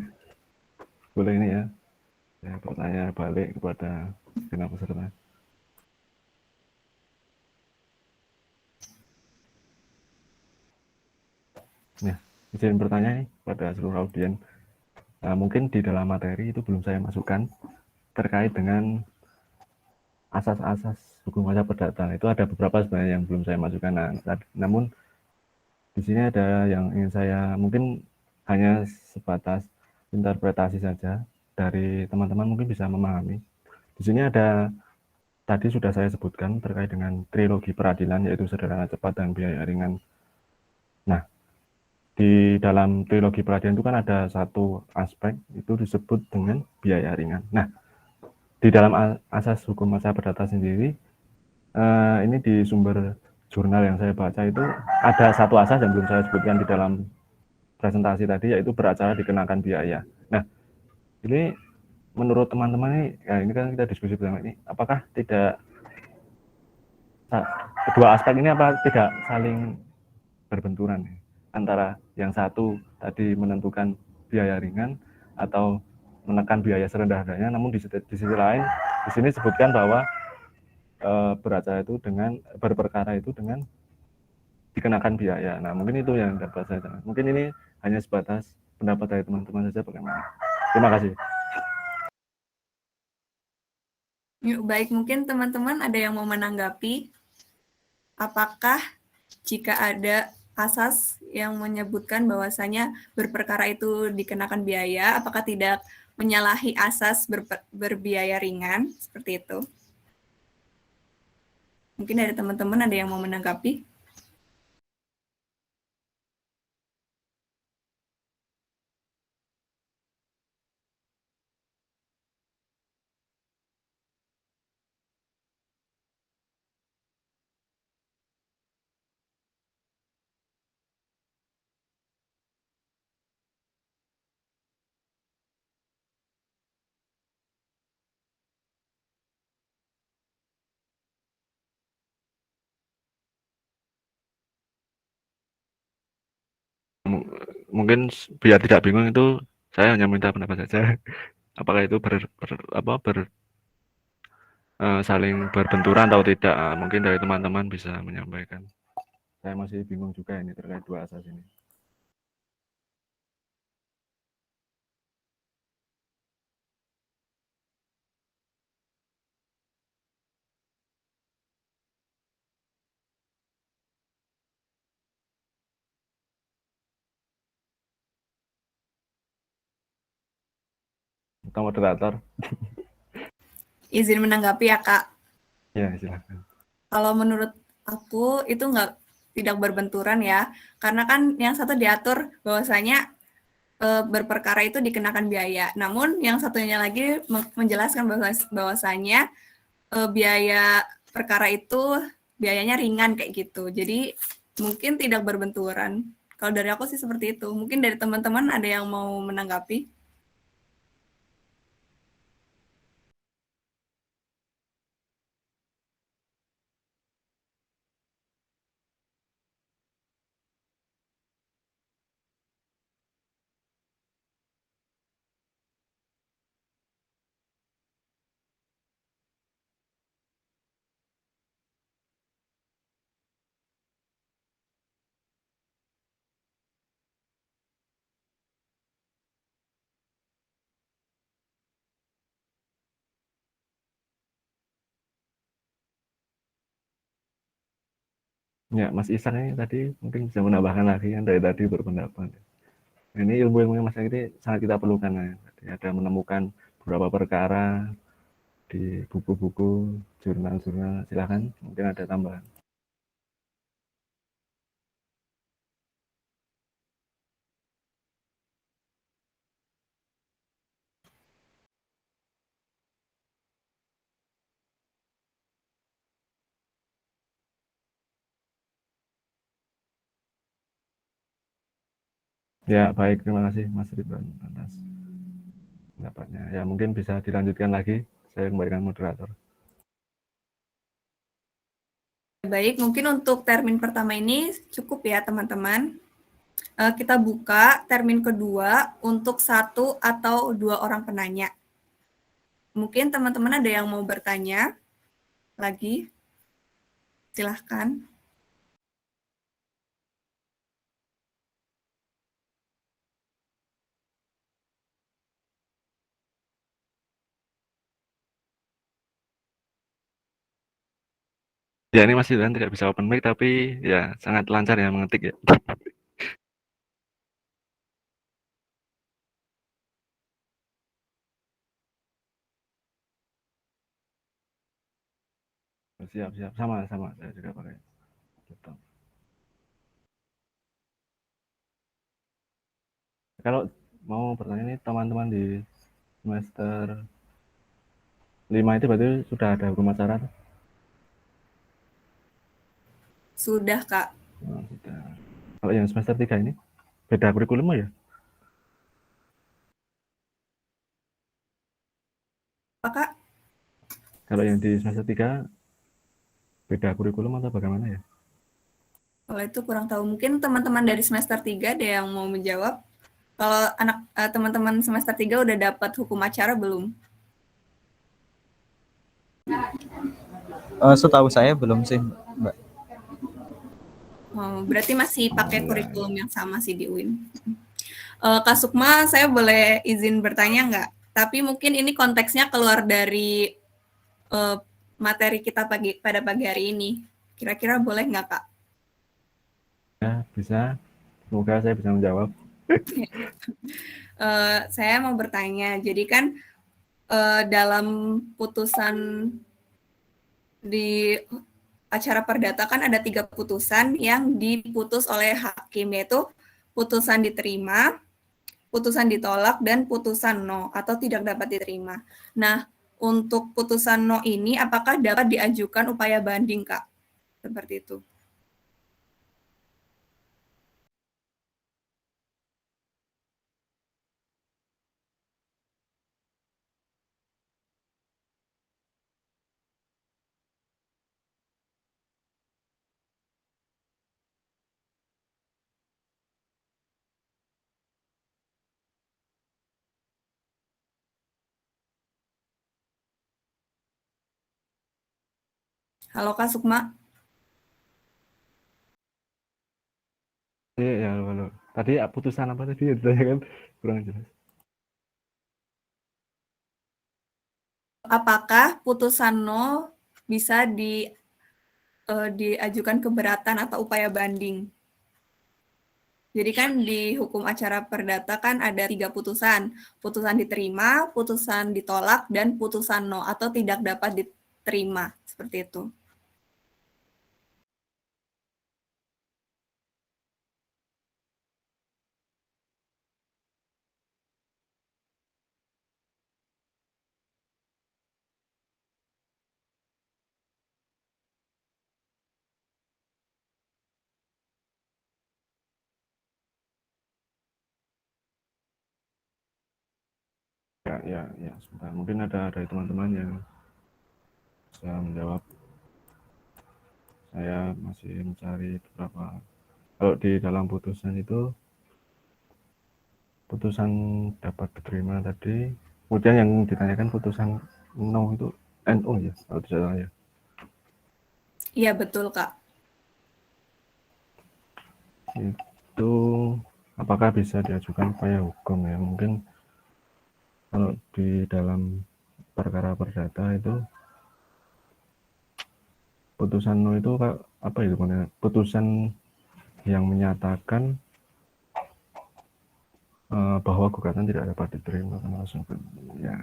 Boleh ini ya. Saya bertanya balik kepada segenap peserta. Ya, izin bertanya nih pada seluruh audiens. Nah, mungkin di dalam materi itu belum saya masukkan terkait dengan asas-asas hukum acara perdata. Itu ada beberapa sebenarnya yang belum saya masukkan. Nah, namun di sini ada yang ingin saya mungkin hanya sebatas interpretasi saja dari teman-teman mungkin bisa memahami. Di sini ada tadi sudah saya sebutkan terkait dengan trilogi peradilan yaitu sederhana, cepat, dan biaya ringan. Nah, di dalam trilogi peradilan itu kan ada satu aspek itu disebut dengan biaya ringan. Nah, di dalam asas hukum acara perdata sendiri, ini di sumber jurnal yang saya baca itu ada satu asas yang belum saya sebutkan di dalam presentasi tadi, yaitu beracara dikenakan biaya. Nah, ini menurut teman-teman ini, ya ini kan kita diskusi bersama ini, apakah tidak kedua aspek ini apa tidak saling berbenturan antara yang satu tadi menentukan biaya ringan atau menekan biaya serendah-rendahnya, namun di sisi lain di sini sebutkan bahwa beracara itu dengan berperkara itu dengan dikenakan biaya. Nah, mungkin itu yang dapat saya tanya. Mungkin ini hanya sebatas pendapat dari teman-teman saja bagaimana. Terima kasih. Yuk, baik, mungkin teman-teman ada yang mau menanggapi. Apakah jika ada asas yang menyebutkan bahwasanya berperkara itu dikenakan biaya, apakah tidak menyalahi asas berbiaya ringan? Seperti itu. Mungkin dari teman-teman ada yang mau menanggapi. Mungkin biar tidak bingung itu saya hanya minta pendapat saja. Apakah itu saling berbenturan atau tidak? Mungkin dari teman-teman bisa menyampaikan. Saya masih bingung juga ini terkait dua asas ini. Atau moderator? Izin menanggapi ya, Kak. Ya, silakan. Kalau menurut aku itu tidak berbenturan ya, karena kan yang satu diatur bahwasanya berperkara itu dikenakan biaya. Namun yang satunya lagi menjelaskan bahwasanya biaya perkara itu biayanya ringan kayak gitu. Jadi mungkin tidak berbenturan. Kalau dari aku sih seperti itu. Mungkin dari teman-teman ada yang mau menanggapi? Ya, Mas Isan ini tadi mungkin bisa menambahkan lagi yang dari tadi berpendapat. Ini ilmu-ilmu yang Mas ini sangat kita perlukan ya. Jadi ada menemukan beberapa perkara di buku-buku, jurnal-jurnal. Silakan, mungkin ada tambahan. Ya, baik. Terima kasih Mas Ridwan atas pendapatnya. Ya, mungkin bisa dilanjutkan lagi. Saya kembalikan moderator. Baik, mungkin untuk termin pertama ini cukup ya teman-teman. Kita buka termin kedua untuk 1 atau 2 orang penanya. Mungkin teman-teman ada yang mau bertanya lagi? Silahkan. Ya, ini Mas Ridwan tidak bisa open mic, tapi ya sangat lancar ya mengetik ya. Siap, siap. Sama, saya juga pakai laptop. Kalau mau bertanya nih teman-teman di semester 5 itu berarti sudah ada hukum acara? Sudah, Kak. Oh, sudah. Kalau yang semester 3 ini beda kurikulum ya? Apa, Kak? Kalau yang di semester 3 beda kurikulum atau bagaimana ya? Kalau itu kurang tahu. Mungkin teman-teman dari semester 3 ada yang mau menjawab. Kalau teman-teman semester 3 udah dapat hukum acara belum? Setahu saya belum sih, Mbak. Oh, berarti masih pakai kurikulum yang sama sih di UIN. Kak Sukma, saya boleh izin bertanya nggak? Tapi mungkin ini konteksnya keluar dari materi kita pada pagi hari ini. Kira-kira boleh nggak, Kak? Ya, bisa. Semoga saya bisa menjawab. Saya mau bertanya, jadi kan dalam putusan di acara perdata kan ada 3 putusan yang diputus oleh hakim, yaitu putusan diterima, putusan ditolak, dan putusan no atau tidak dapat diterima. Nah, untuk putusan no ini apakah dapat diajukan upaya banding, Kak? Seperti itu. Halo Kak Sukma. Ya, halo. Tadi putusan apa tadi ya ditanyakan? Kurang jelas. Apakah putusan no bisa diajukan keberatan atau upaya banding? Jadi kan di hukum acara perdata kan ada 3 putusan. Putusan diterima, putusan ditolak, dan putusan no atau tidak dapat diterima. Seperti itu. Ya, sebentar. Mungkin ada dari teman-teman yang bisa menjawab. Saya masih mencari beberapa. Kalau di dalam putusan itu, putusan dapat diterima tadi, kemudian yang ditanyakan putusan no itu NO ya, kalau tidak salah ya. Iya, betul, Kak. Itu apakah bisa diajukan upaya hukum ya? Mungkin kalau di dalam perkara perdata itu putusan no itu apa itu namanya, putusan yang menyatakan bahwa gugatan tidak dapat diterima karena alasan ya.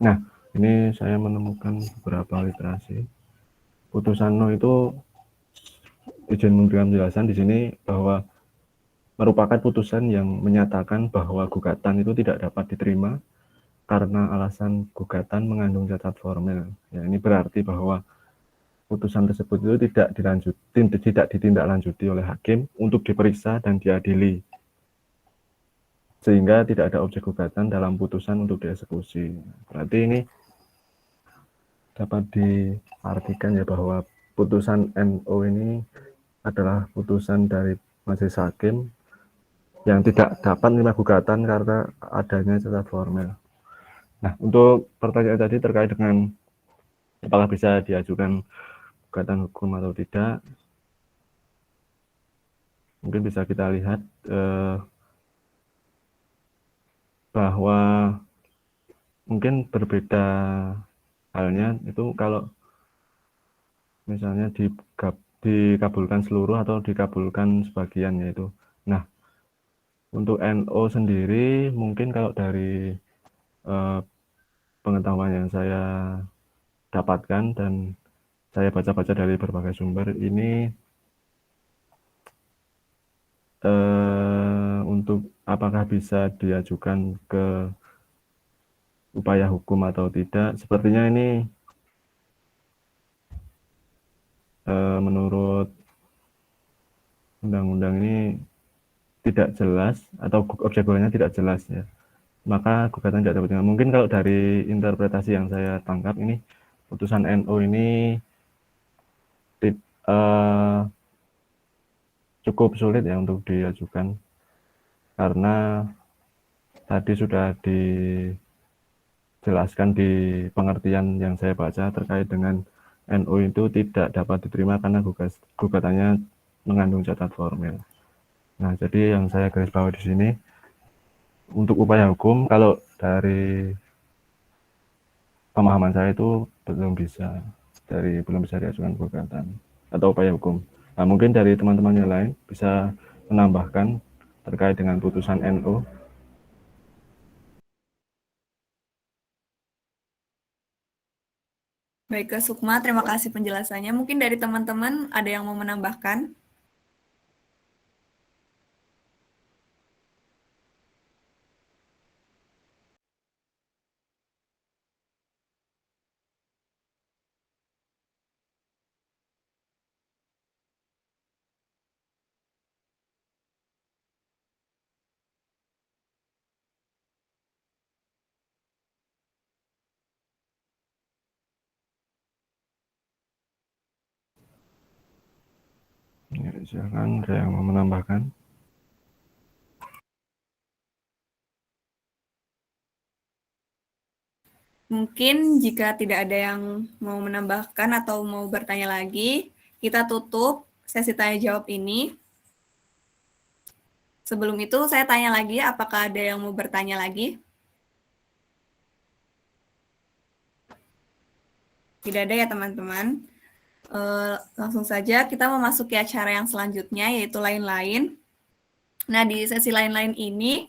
Nah, ini saya menemukan beberapa literasi. Putusan no itu izin memberikan penjelasan di sini bahwa merupakan putusan yang menyatakan bahwa gugatan itu tidak dapat diterima karena alasan gugatan mengandung cacat formil. Ya, ini berarti bahwa putusan tersebut itu tidak ditindaklanjuti oleh hakim untuk diperiksa dan diadili, sehingga tidak ada objek gugatan dalam putusan untuk dieksekusi. Berarti ini dapat diartikan ya bahwa putusan NO ini adalah putusan dari majelis hakim yang tidak dapat menerima gugatan karena adanya cacat formil. Nah, untuk pertanyaan tadi terkait dengan apakah bisa diajukan gugatan hukum atau tidak, mungkin bisa kita lihat bahwa mungkin berbeda halnya itu kalau misalnya dikabulkan seluruh atau dikabulkan sebagian yaitu. Nah, untuk NO sendiri mungkin kalau dari pengetahuan yang saya dapatkan dan saya baca-baca dari berbagai sumber ini untuk apakah bisa diajukan ke upaya hukum atau tidak, sepertinya ini menurut undang-undang ini tidak jelas atau objek gugatnya tidak jelas ya, maka gugatan tidak dapat diterima. Mungkin kalau dari interpretasi yang saya tangkap ini putusan NO ini cukup sulit ya untuk diajukan karena tadi sudah dijelaskan di pengertian yang saya baca terkait dengan NO itu tidak dapat diterima karena gugatannya mengandung cacat formil. Nah, jadi yang saya garis bawah di sini untuk upaya hukum, kalau dari pemahaman saya itu belum bisa diajukan gugatan atau upaya hukum. Nah, mungkin dari teman-teman yang lain bisa menambahkan terkait dengan putusan NO. Baik, Kak Sukma, terima kasih penjelasannya. Mungkin dari teman-teman ada yang mau menambahkan? Ya, silakan ada yang mau menambahkan. Mungkin jika tidak ada yang mau menambahkan atau mau bertanya lagi, kita tutup sesi tanya jawab ini. Sebelum itu saya tanya lagi, apakah ada yang mau bertanya lagi? Tidak ada ya teman-teman. Langsung saja kita memasuki acara yang selanjutnya, yaitu lain-lain. Nah, di sesi lain-lain ini,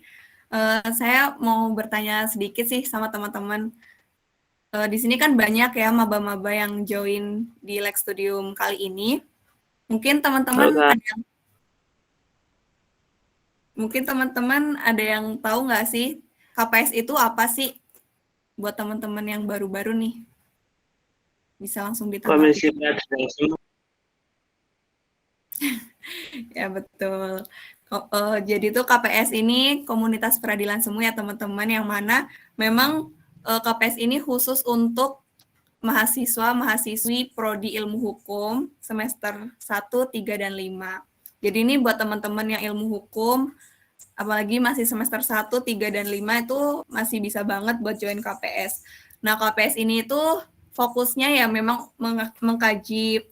saya mau bertanya sedikit sih sama teman-teman. Di sini kan banyak ya maba-maba yang join di Lex Studium kali ini. Mungkin teman-teman ada yang tahu nggak sih KPS itu apa sih? Buat teman-teman yang baru-baru nih. Bisa langsung ditanggapi. Ya, betul. Jadi tuh KPS ini komunitas peradilan semu ya teman-teman, yang mana memang KPS ini khusus untuk mahasiswa-mahasiswi Prodi Ilmu Hukum semester 1, 3, dan 5. Jadi ini buat teman-teman yang ilmu hukum, apalagi masih semester 1, 3, dan 5 itu masih bisa banget buat join KPS. Nah, KPS ini itu fokusnya ya memang mengkaji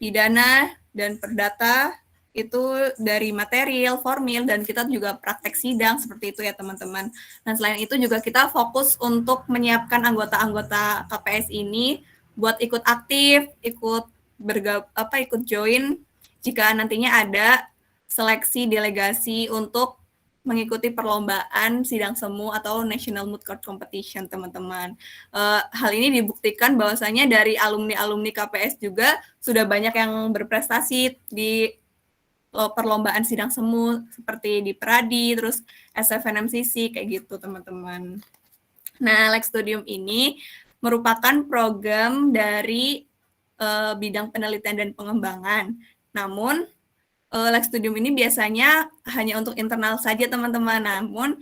pidana dan perdata itu dari material, formil, dan kita juga praktek sidang seperti itu ya teman-teman. Nah selain itu juga kita fokus untuk menyiapkan anggota-anggota KPS ini buat ikut aktif, ikut ikut join jika nantinya ada seleksi delegasi untuk mengikuti perlombaan sidang semu atau National Moot Court Competition, teman-teman. Hal ini dibuktikan bahwasanya dari alumni-alumni KPS juga sudah banyak yang berprestasi di perlombaan sidang semu seperti di Pradi, terus SFNMCC, kayak gitu, teman-teman. Nah, Lex Studium ini merupakan program dari bidang penelitian dan pengembangan. Namun, Lex Studium ini biasanya hanya untuk internal saja, teman-teman. Namun,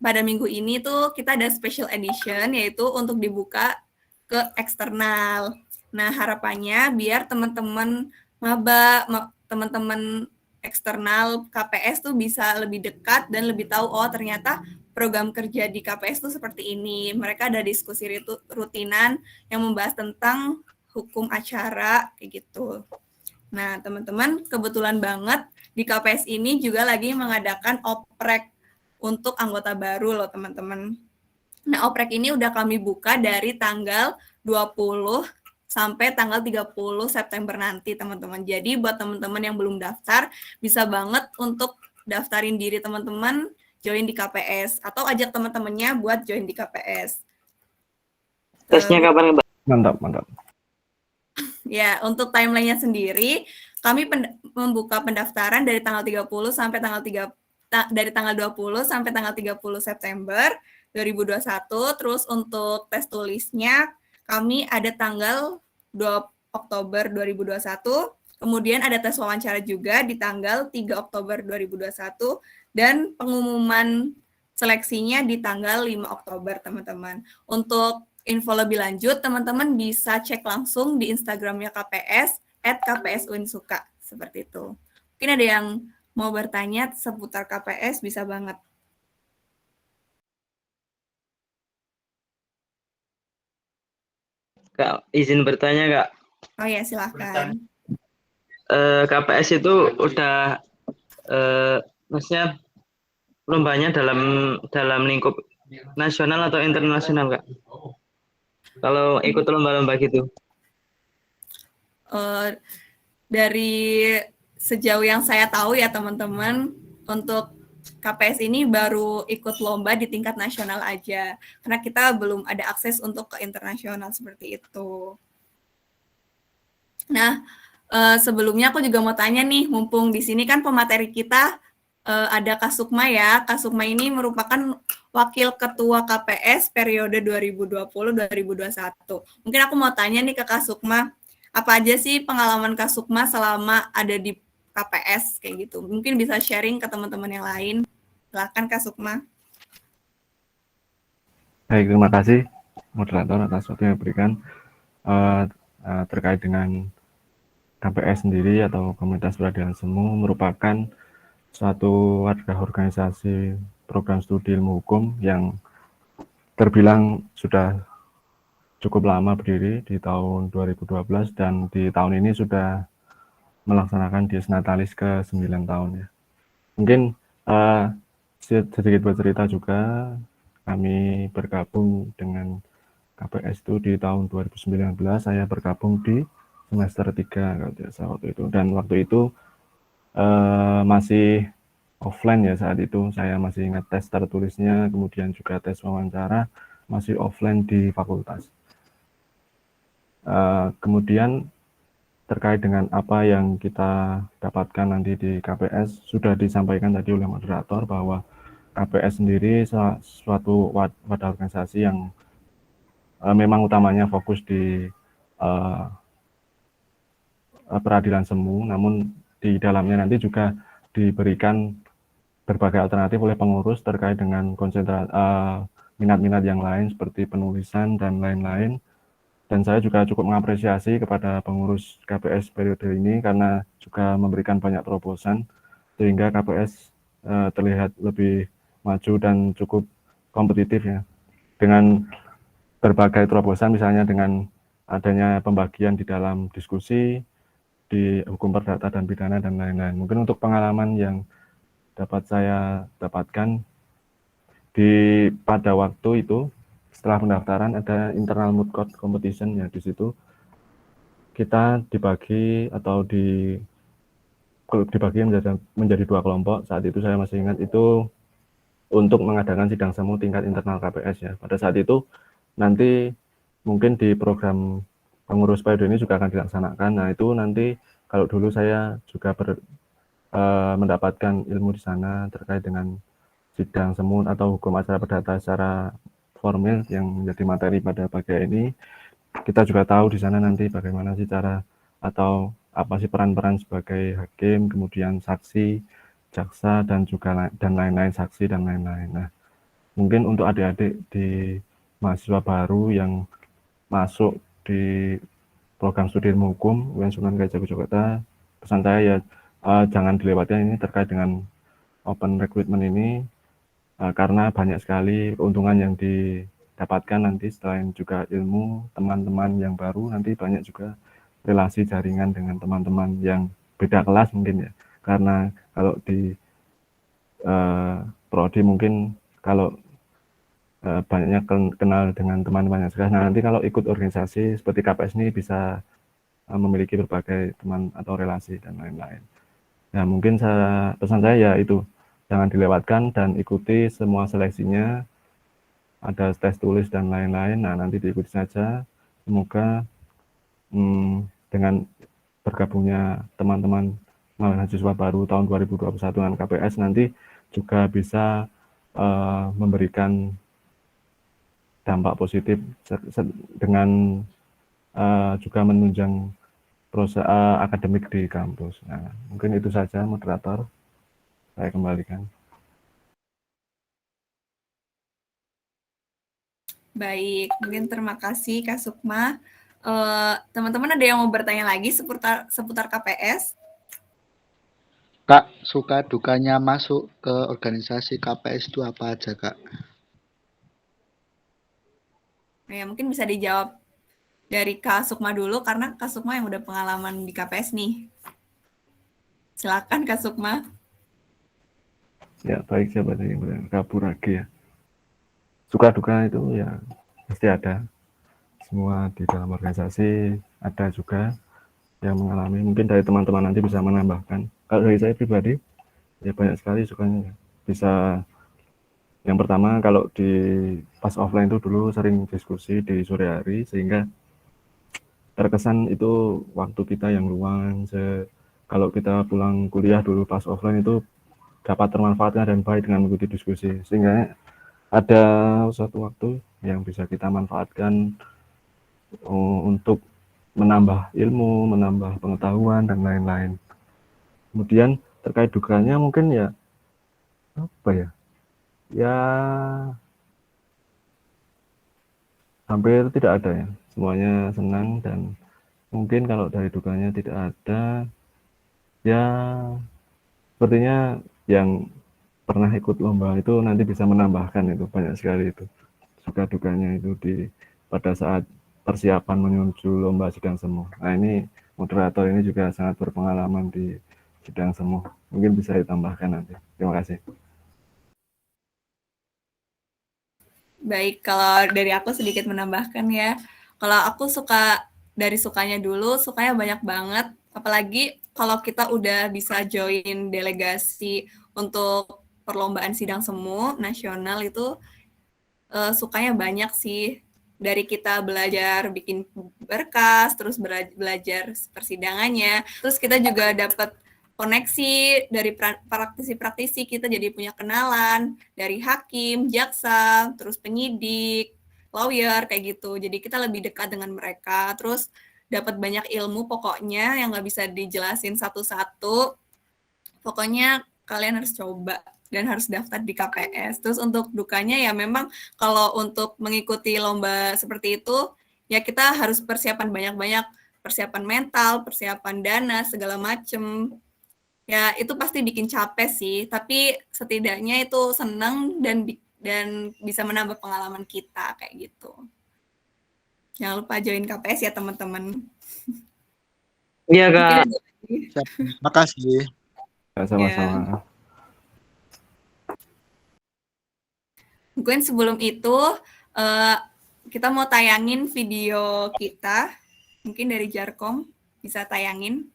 pada minggu ini tuh kita ada special edition, yaitu untuk dibuka ke eksternal. Nah, harapannya biar teman-teman maba, teman-teman eksternal KPS tuh bisa lebih dekat dan lebih tahu, oh ternyata program kerja di KPS tuh seperti ini. Mereka ada diskusi rutinan yang membahas tentang hukum acara, kayak gitu. Nah, teman-teman, kebetulan banget di KPS ini juga lagi mengadakan oprek untuk anggota baru loh, teman-teman. Nah, oprek ini udah kami buka dari tanggal 20 sampai tanggal 30 September nanti, teman-teman. Jadi, buat teman-teman yang belum daftar, bisa banget untuk daftarin diri teman-teman join di KPS, atau ajak teman-temannya buat join di KPS. Tesnya kapan, Mbak? Mantap. Ya, untuk timeline-nya sendiri, kami membuka pendaftaran dari tanggal 30 sampai dari tanggal 20 sampai tanggal 30 September 2021. Terus untuk tes tulisnya kami ada tanggal 2 Oktober 2021. Kemudian ada tes wawancara juga di tanggal 3 Oktober 2021 dan pengumuman seleksinya di tanggal 5 Oktober, teman-teman. Untuk info lebih lanjut, teman-teman bisa cek langsung di Instagramnya KPS, @KPSUinsuka, seperti itu. Mungkin ada yang mau bertanya seputar KPS, bisa banget. Kak, izin bertanya, Kak. Oh ya, silahkan. KPS itu udah, maksudnya lombanya dalam lingkup nasional atau internasional, Kak? Kalau ikut lomba-lomba gitu. Dari sejauh yang saya tahu ya teman-teman, untuk KPS ini baru ikut lomba di tingkat nasional aja, karena kita belum ada akses untuk ke internasional seperti itu. Nah, sebelumnya aku juga mau tanya nih, mumpung di sini kan pemateri kita ada Kak Sukma ya. Kak Sukma ini merupakan Wakil Ketua KPS periode 2020-2021. Mungkin aku mau tanya nih ke Kak Sukma, apa aja sih pengalaman Kak Sukma selama ada di KPS kayak gitu? Mungkin bisa sharing ke teman-teman yang lain. Silakan Kak Sukma. Baik, terima kasih moderator atas waktu yang diberikan. Terkait dengan KPS sendiri atau Komunitas Peradilan Semu merupakan suatu wadah organisasi program studi ilmu hukum yang terbilang sudah cukup lama berdiri di tahun 2012 dan di tahun ini sudah melaksanakan Dies Natalis ke-9 tahun ya. Mungkin sedikit bercerita juga, kami bergabung dengan KPS itu di tahun 2019, saya bergabung di semester 3 kalau tidak salah waktu itu, dan waktu itu masih offline ya saat itu, saya masih ingat tes tertulisnya, kemudian juga tes wawancara masih offline di fakultas. Kemudian terkait dengan apa yang kita dapatkan nanti di KPS, sudah disampaikan tadi oleh moderator bahwa KPS sendiri suatu wadah organisasi yang memang utamanya fokus di peradilan semu, namun di dalamnya nanti juga diberikan berbagai alternatif oleh pengurus terkait dengan minat-minat yang lain seperti penulisan dan lain-lain. Dan saya juga cukup mengapresiasi kepada pengurus KPS periode ini karena juga memberikan banyak terobosan sehingga KPS terlihat lebih maju dan cukup kompetitif ya. Dengan berbagai terobosan, misalnya dengan adanya pembagian di dalam diskusi, di hukum perdata dan pidana dan lain-lain. Mungkin untuk pengalaman yang dapat saya dapatkan pada waktu itu setelah pendaftaran ada internal moot court competition ya, di situ kita dibagi menjadi 2 kelompok. Saat itu saya masih ingat itu untuk mengadakan sidang semu tingkat internal KPS ya. Pada saat itu nanti mungkin di program pengurus periode ini juga akan dilaksanakan. Nah, itu nanti kalau dulu saya juga mendapatkan ilmu di sana terkait dengan sidang semu atau hukum acara perdata secara formil yang menjadi materi pada pagi ini. Kita juga tahu di sana nanti bagaimana sih cara atau apa sih peran-peran sebagai hakim, kemudian saksi, jaksa, dan juga lain-lain, saksi dan lain-lain. Nah, mungkin untuk adik-adik di mahasiswa baru yang masuk di program studi ilmu hukum UIN Sunan Kalijaga Yogyakarta, pesan saya ya jangan dilewatkan ini terkait dengan open recruitment ini, karena banyak sekali keuntungan yang didapatkan nanti. Selain juga ilmu, teman-teman yang baru, nanti banyak juga relasi jaringan dengan teman-teman yang beda kelas mungkin ya. Karena kalau di prodi mungkin kalau banyaknya kenal dengan teman-teman yang sekelas. Nah, nanti kalau ikut organisasi seperti KPS ini bisa memiliki berbagai teman atau relasi dan lain-lain. Nah, mungkin pesan saya ya itu, jangan dilewatkan dan ikuti semua seleksinya. Ada tes tulis dan lain-lain. Nah, nanti diikuti saja. Semoga dengan bergabungnya teman-teman mahasiswa baru tahun 2021 dengan KPS nanti juga bisa memberikan dampak positif dengan juga menunjang proses akademik di kampus. Nah, mungkin itu saja moderator, saya kembalikan. Baik, mungkin terima kasih Kak Sukma. Teman-teman ada yang mau bertanya lagi seputar KPS? Kak, suka dukanya masuk ke organisasi KPS itu apa aja, Kak? Ya, mungkin bisa dijawab dari Kak Sukma dulu, karena Kak Sukma yang udah pengalaman di KPS nih. Silakan Kak Sukma. Ya, baik, sahabat yang kabur lagi ya. Suka duka itu ya pasti ada. Semua di dalam organisasi ada juga yang mengalami. Mungkin dari teman-teman nanti bisa menambahkan. Kalau dari saya pribadi, ya banyak sekali sukanya. Bisa, yang pertama kalau di pas offline itu dulu sering diskusi di sore hari, sehingga terkesan itu waktu kita yang luang. Kalau kita pulang kuliah dulu pas offline itu dapat termanfaatkan dan baik dengan mengikuti diskusi, sehingga ada suatu waktu yang bisa kita manfaatkan untuk menambah ilmu, menambah pengetahuan dan lain-lain. Kemudian terkait dukanya mungkin ya apa ya? Ya hampir tidak ada ya. Semuanya senang, dan mungkin kalau dari dukanya tidak ada, ya sepertinya yang pernah ikut lomba itu nanti bisa menambahkan itu banyak sekali itu suka dukanya itu pada saat persiapan menuju lomba sidang semu. Nah, ini moderator ini juga sangat berpengalaman di sidang semu, mungkin bisa ditambahkan nanti. Terima kasih. Baik, kalau dari aku sedikit menambahkan ya. Kalau aku sukanya dulu, sukanya banyak banget. Apalagi kalau kita udah bisa join delegasi untuk perlombaan sidang semu nasional itu, sukanya banyak sih. Dari kita belajar bikin berkas, terus belajar persidangannya, terus kita juga dapat koneksi dari praktisi-praktisi, kita jadi punya kenalan dari hakim, jaksa, terus penyidik, lawyer, kayak gitu. Jadi kita lebih dekat dengan mereka, terus dapat banyak ilmu pokoknya yang nggak bisa dijelasin satu-satu. Pokoknya kalian harus coba dan harus daftar di KPS. Terus untuk dukanya ya memang kalau untuk mengikuti lomba seperti itu, ya kita harus persiapan banyak-banyak, persiapan mental, persiapan dana, segala macem. Ya itu pasti bikin capek sih, tapi setidaknya itu seneng dan bisa menambah pengalaman kita kayak gitu. Jangan lupa join KPS ya teman-teman. Iya Mungkin Kak. ada lagi. Siap. Makasih. Ya, Ya. sama-sama. Mungkin sebelum itu eh, kita mau tayangin video kita. Mungkin dari Jarkom bisa tayangin.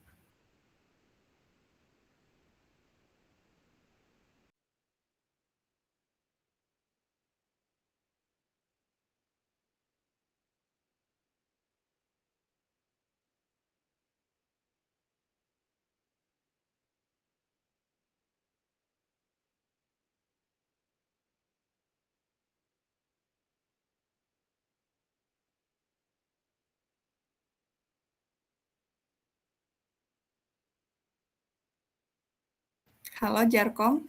Halo Jarkom.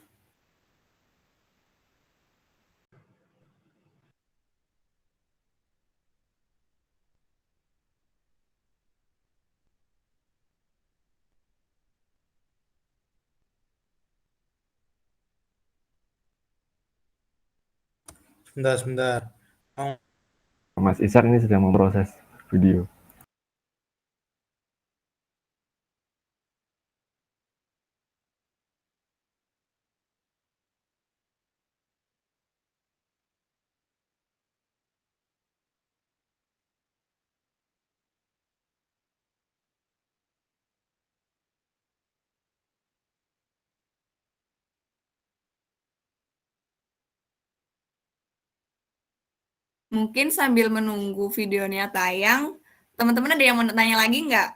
Sebentar, sebentar. Oh, Mas Isar ini sedang memproses video. Mungkin sambil menunggu videonya tayang, teman-teman ada yang mau tanya lagi nggak?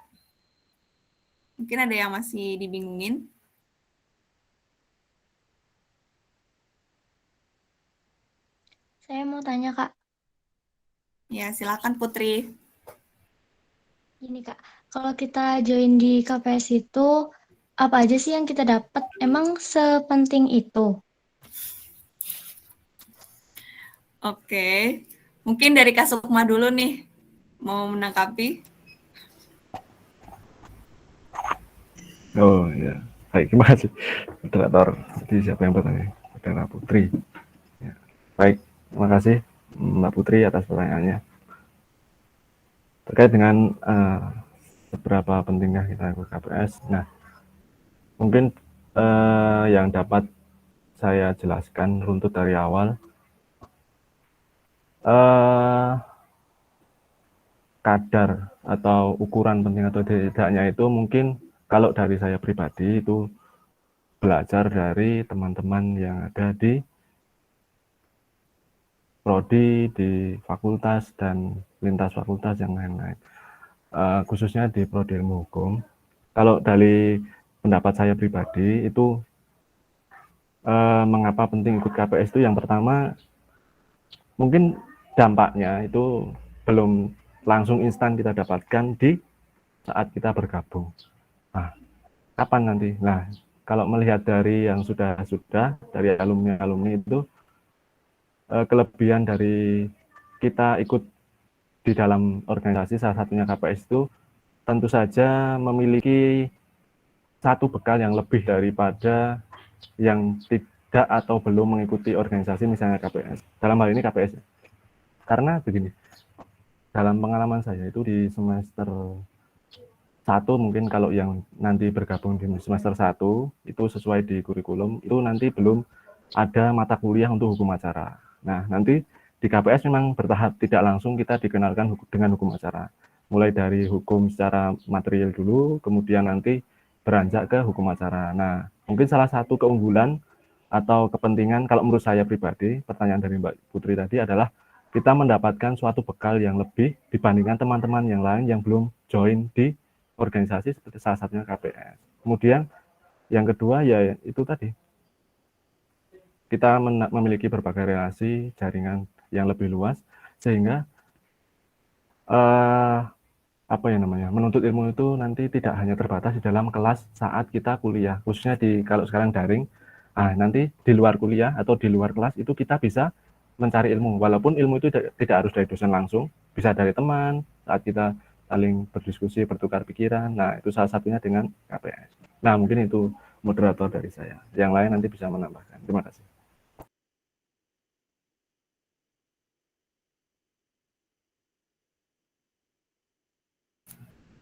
Mungkin ada yang masih dibingungin. Saya mau tanya Kak, Ya, silakan Putri. gini Kak, kalau kita join di KPS itu apa aja sih yang kita dapat? Emang sepenting itu? Oke, mungkin dari Kak Sukma dulu nih, mau menanggapi. Oh ya, baik, terima kasih moderator. Jadi siapa yang bertanya? Saudara Putri. Ya. Baik, terima kasih Mbak Putri atas pertanyaannya. Terkait dengan seberapa pentingnya kita ikut KPS. Nah, mungkin yang dapat saya jelaskan runtut dari awal. Kadar atau ukuran penting atau tidaknya itu mungkin kalau dari saya pribadi itu belajar dari teman-teman yang ada di prodi, di fakultas, dan lintas fakultas yang lain-lain. Khususnya di prodi ilmu hukum. Kalau dari pendapat saya pribadi itu mengapa penting ikut KPS itu yang pertama mungkin dampaknya itu belum langsung instan kita dapatkan di saat kita bergabung. Nah, kapan nanti? Nah, kalau melihat dari yang sudah dari alumni itu kelebihan dari kita ikut di dalam organisasi salah satunya KPS itu tentu saja memiliki satu bekal yang lebih daripada yang tidak atau belum mengikuti organisasi misalnya KPS. Dalam hal ini KPS. Karena begini, dalam pengalaman saya itu di semester 1 mungkin kalau yang nanti bergabung di semester 1 itu sesuai di kurikulum itu nanti belum ada mata kuliah untuk hukum acara. Nah, nanti di KPS memang bertahap, tidak langsung kita dikenalkan dengan hukum acara. Mulai dari hukum secara material dulu, kemudian nanti beranjak ke hukum acara. Nah, mungkin salah satu keunggulan atau kepentingan kalau menurut saya pribadi, pertanyaan dari Mbak Putri tadi adalah kita mendapatkan suatu bekal yang lebih dibandingkan teman-teman yang lain yang belum join di organisasi seperti salah satunya KPS. Kemudian yang kedua ya itu tadi, kita memiliki berbagai relasi jaringan yang lebih luas sehingga apa ya namanya, menuntut ilmu itu nanti tidak hanya terbatas di dalam kelas saat kita kuliah, khususnya di kalau sekarang daring. Nanti di luar kuliah atau di luar kelas itu kita bisa mencari ilmu, walaupun ilmu itu tidak harus dari dosen langsung, bisa dari teman saat kita saling berdiskusi, bertukar pikiran. Nah, itu salah satunya dengan KPS. Nah, mungkin itu moderator dari saya. Yang lain nanti bisa menambahkan. Terima kasih.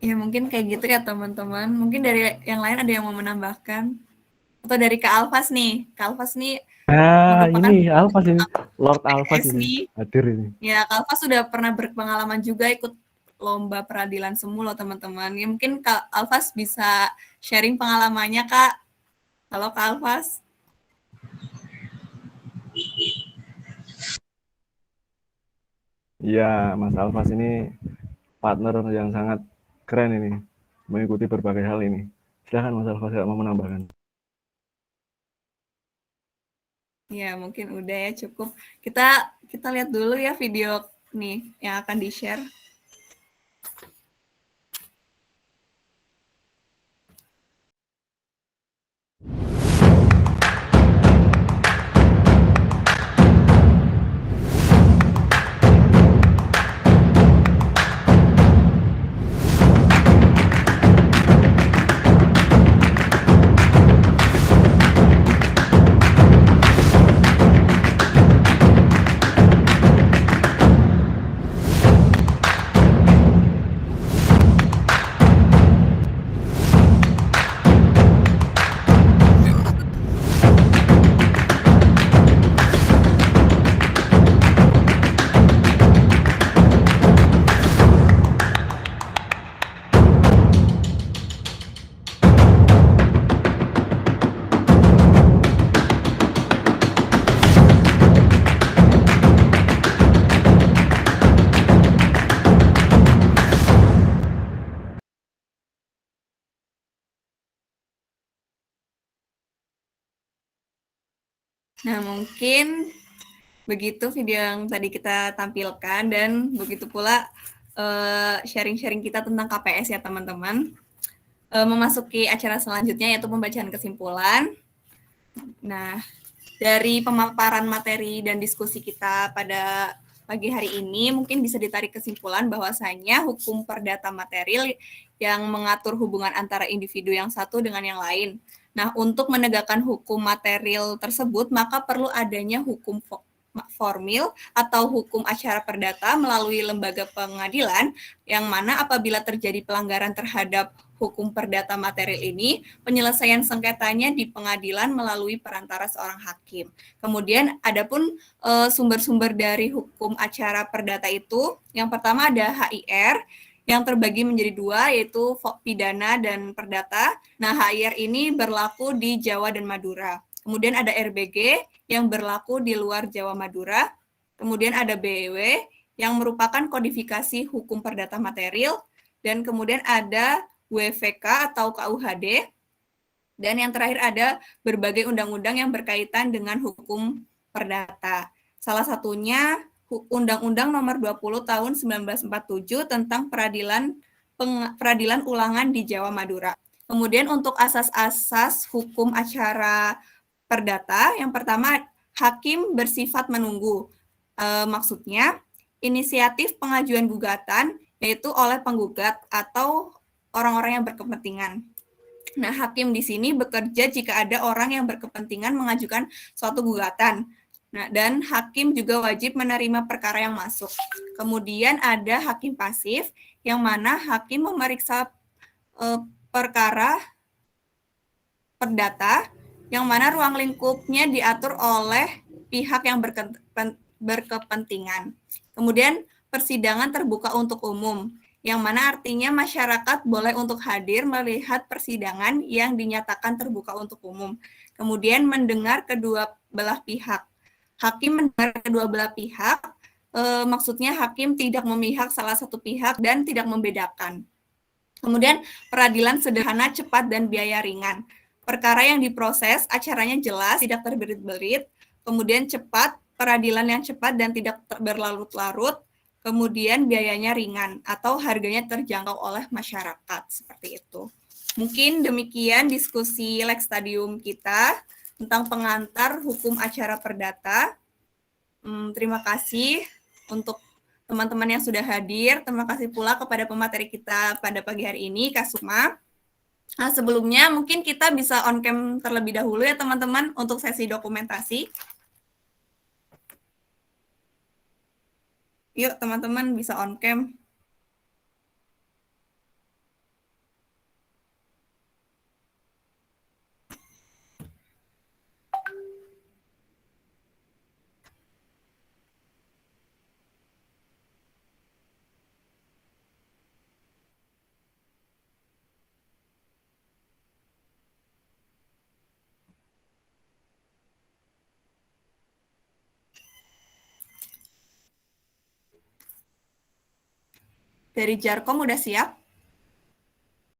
Ya mungkin kayak gitu ya teman-teman. Mungkin dari yang lain ada yang mau menambahkan? Atau dari Kak Alfas nih. Kak Alfas nih Nah, merupakan ini Alphas ini, Lord Alphas PS ini nih. hadir ini. Ya, Kak Alfas sudah pernah berpengalaman juga ikut lomba peradilan semu loh teman-teman. Ya mungkin Kak Alfas bisa sharing pengalamannya Kak. Halo Kak Alfas. Iya, Mas Alphas ini partner yang sangat keren ini, mengikuti berbagai hal ini. Silakan Mas Alphas mau menambahkan. Ya, mungkin udah ya cukup. Kita kita lihat dulu ya video nih yang akan di-share. Nah, mungkin begitu video yang tadi kita tampilkan dan begitu pula sharing-sharing kita tentang KPS ya teman-teman. Memasuki acara selanjutnya yaitu pembacaan kesimpulan. Nah, dari pemaparan materi dan diskusi kita pada pagi hari ini mungkin bisa ditarik kesimpulan bahwasanya hukum perdata material yang mengatur hubungan antara individu yang satu dengan yang lain. Nah, untuk menegakkan hukum material tersebut maka perlu adanya hukum formil atau hukum acara perdata melalui lembaga pengadilan yang mana apabila terjadi pelanggaran terhadap hukum perdata material ini, penyelesaian sengketanya di pengadilan melalui perantara seorang hakim. Kemudian adapun sumber-sumber dari hukum acara perdata itu, yang pertama ada HIR yang terbagi menjadi dua, yaitu pidana dan perdata. Nah, HIR ini berlaku di Jawa dan Madura. Kemudian ada RBG yang berlaku di luar Jawa Madura. Kemudian ada BEW yang merupakan kodifikasi hukum perdata material. Dan kemudian ada WVK atau KUHD. Dan yang terakhir ada berbagai undang-undang yang berkaitan dengan hukum perdata. Salah satunya Undang-Undang Nomor 20 Tahun 1947 tentang peradilan ulangan di Jawa Madura. Kemudian untuk asas-asas hukum acara perdata, yang pertama hakim bersifat menunggu. Maksudnya inisiatif pengajuan gugatan yaitu oleh penggugat atau orang-orang yang berkepentingan. Nah, hakim di sini bekerja jika ada orang yang berkepentingan mengajukan suatu gugatan. Nah, dan hakim juga wajib menerima perkara yang masuk. Kemudian ada hakim pasif, yang mana hakim memeriksa perkara perdata, yang mana ruang lingkupnya diatur oleh pihak yang berkepentingan. Kemudian persidangan terbuka untuk umum, yang mana artinya masyarakat boleh untuk hadir melihat persidangan yang dinyatakan terbuka untuk umum. Kemudian mendengar kedua belah pihak. Hakim mendengar kedua belah pihak, maksudnya hakim tidak memihak salah satu pihak dan tidak membedakan. Kemudian peradilan sederhana, cepat, dan biaya ringan. Perkara yang diproses, acaranya jelas, tidak terbelit-belit, kemudian cepat, peradilan yang cepat dan tidak berlarut-larut, kemudian biayanya ringan atau harganya terjangkau oleh masyarakat, seperti itu. Mungkin demikian diskusi Lex Stadium kita tentang pengantar hukum acara perdata. Terima kasih untuk teman-teman yang sudah hadir. Terima kasih pula kepada pemateri kita pada pagi hari ini, Kak Sukma. Nah, sebelumnya mungkin kita bisa on cam terlebih dahulu ya teman-teman untuk sesi dokumentasi. Yuk teman-teman bisa on cam. Dari Jarkom udah siap?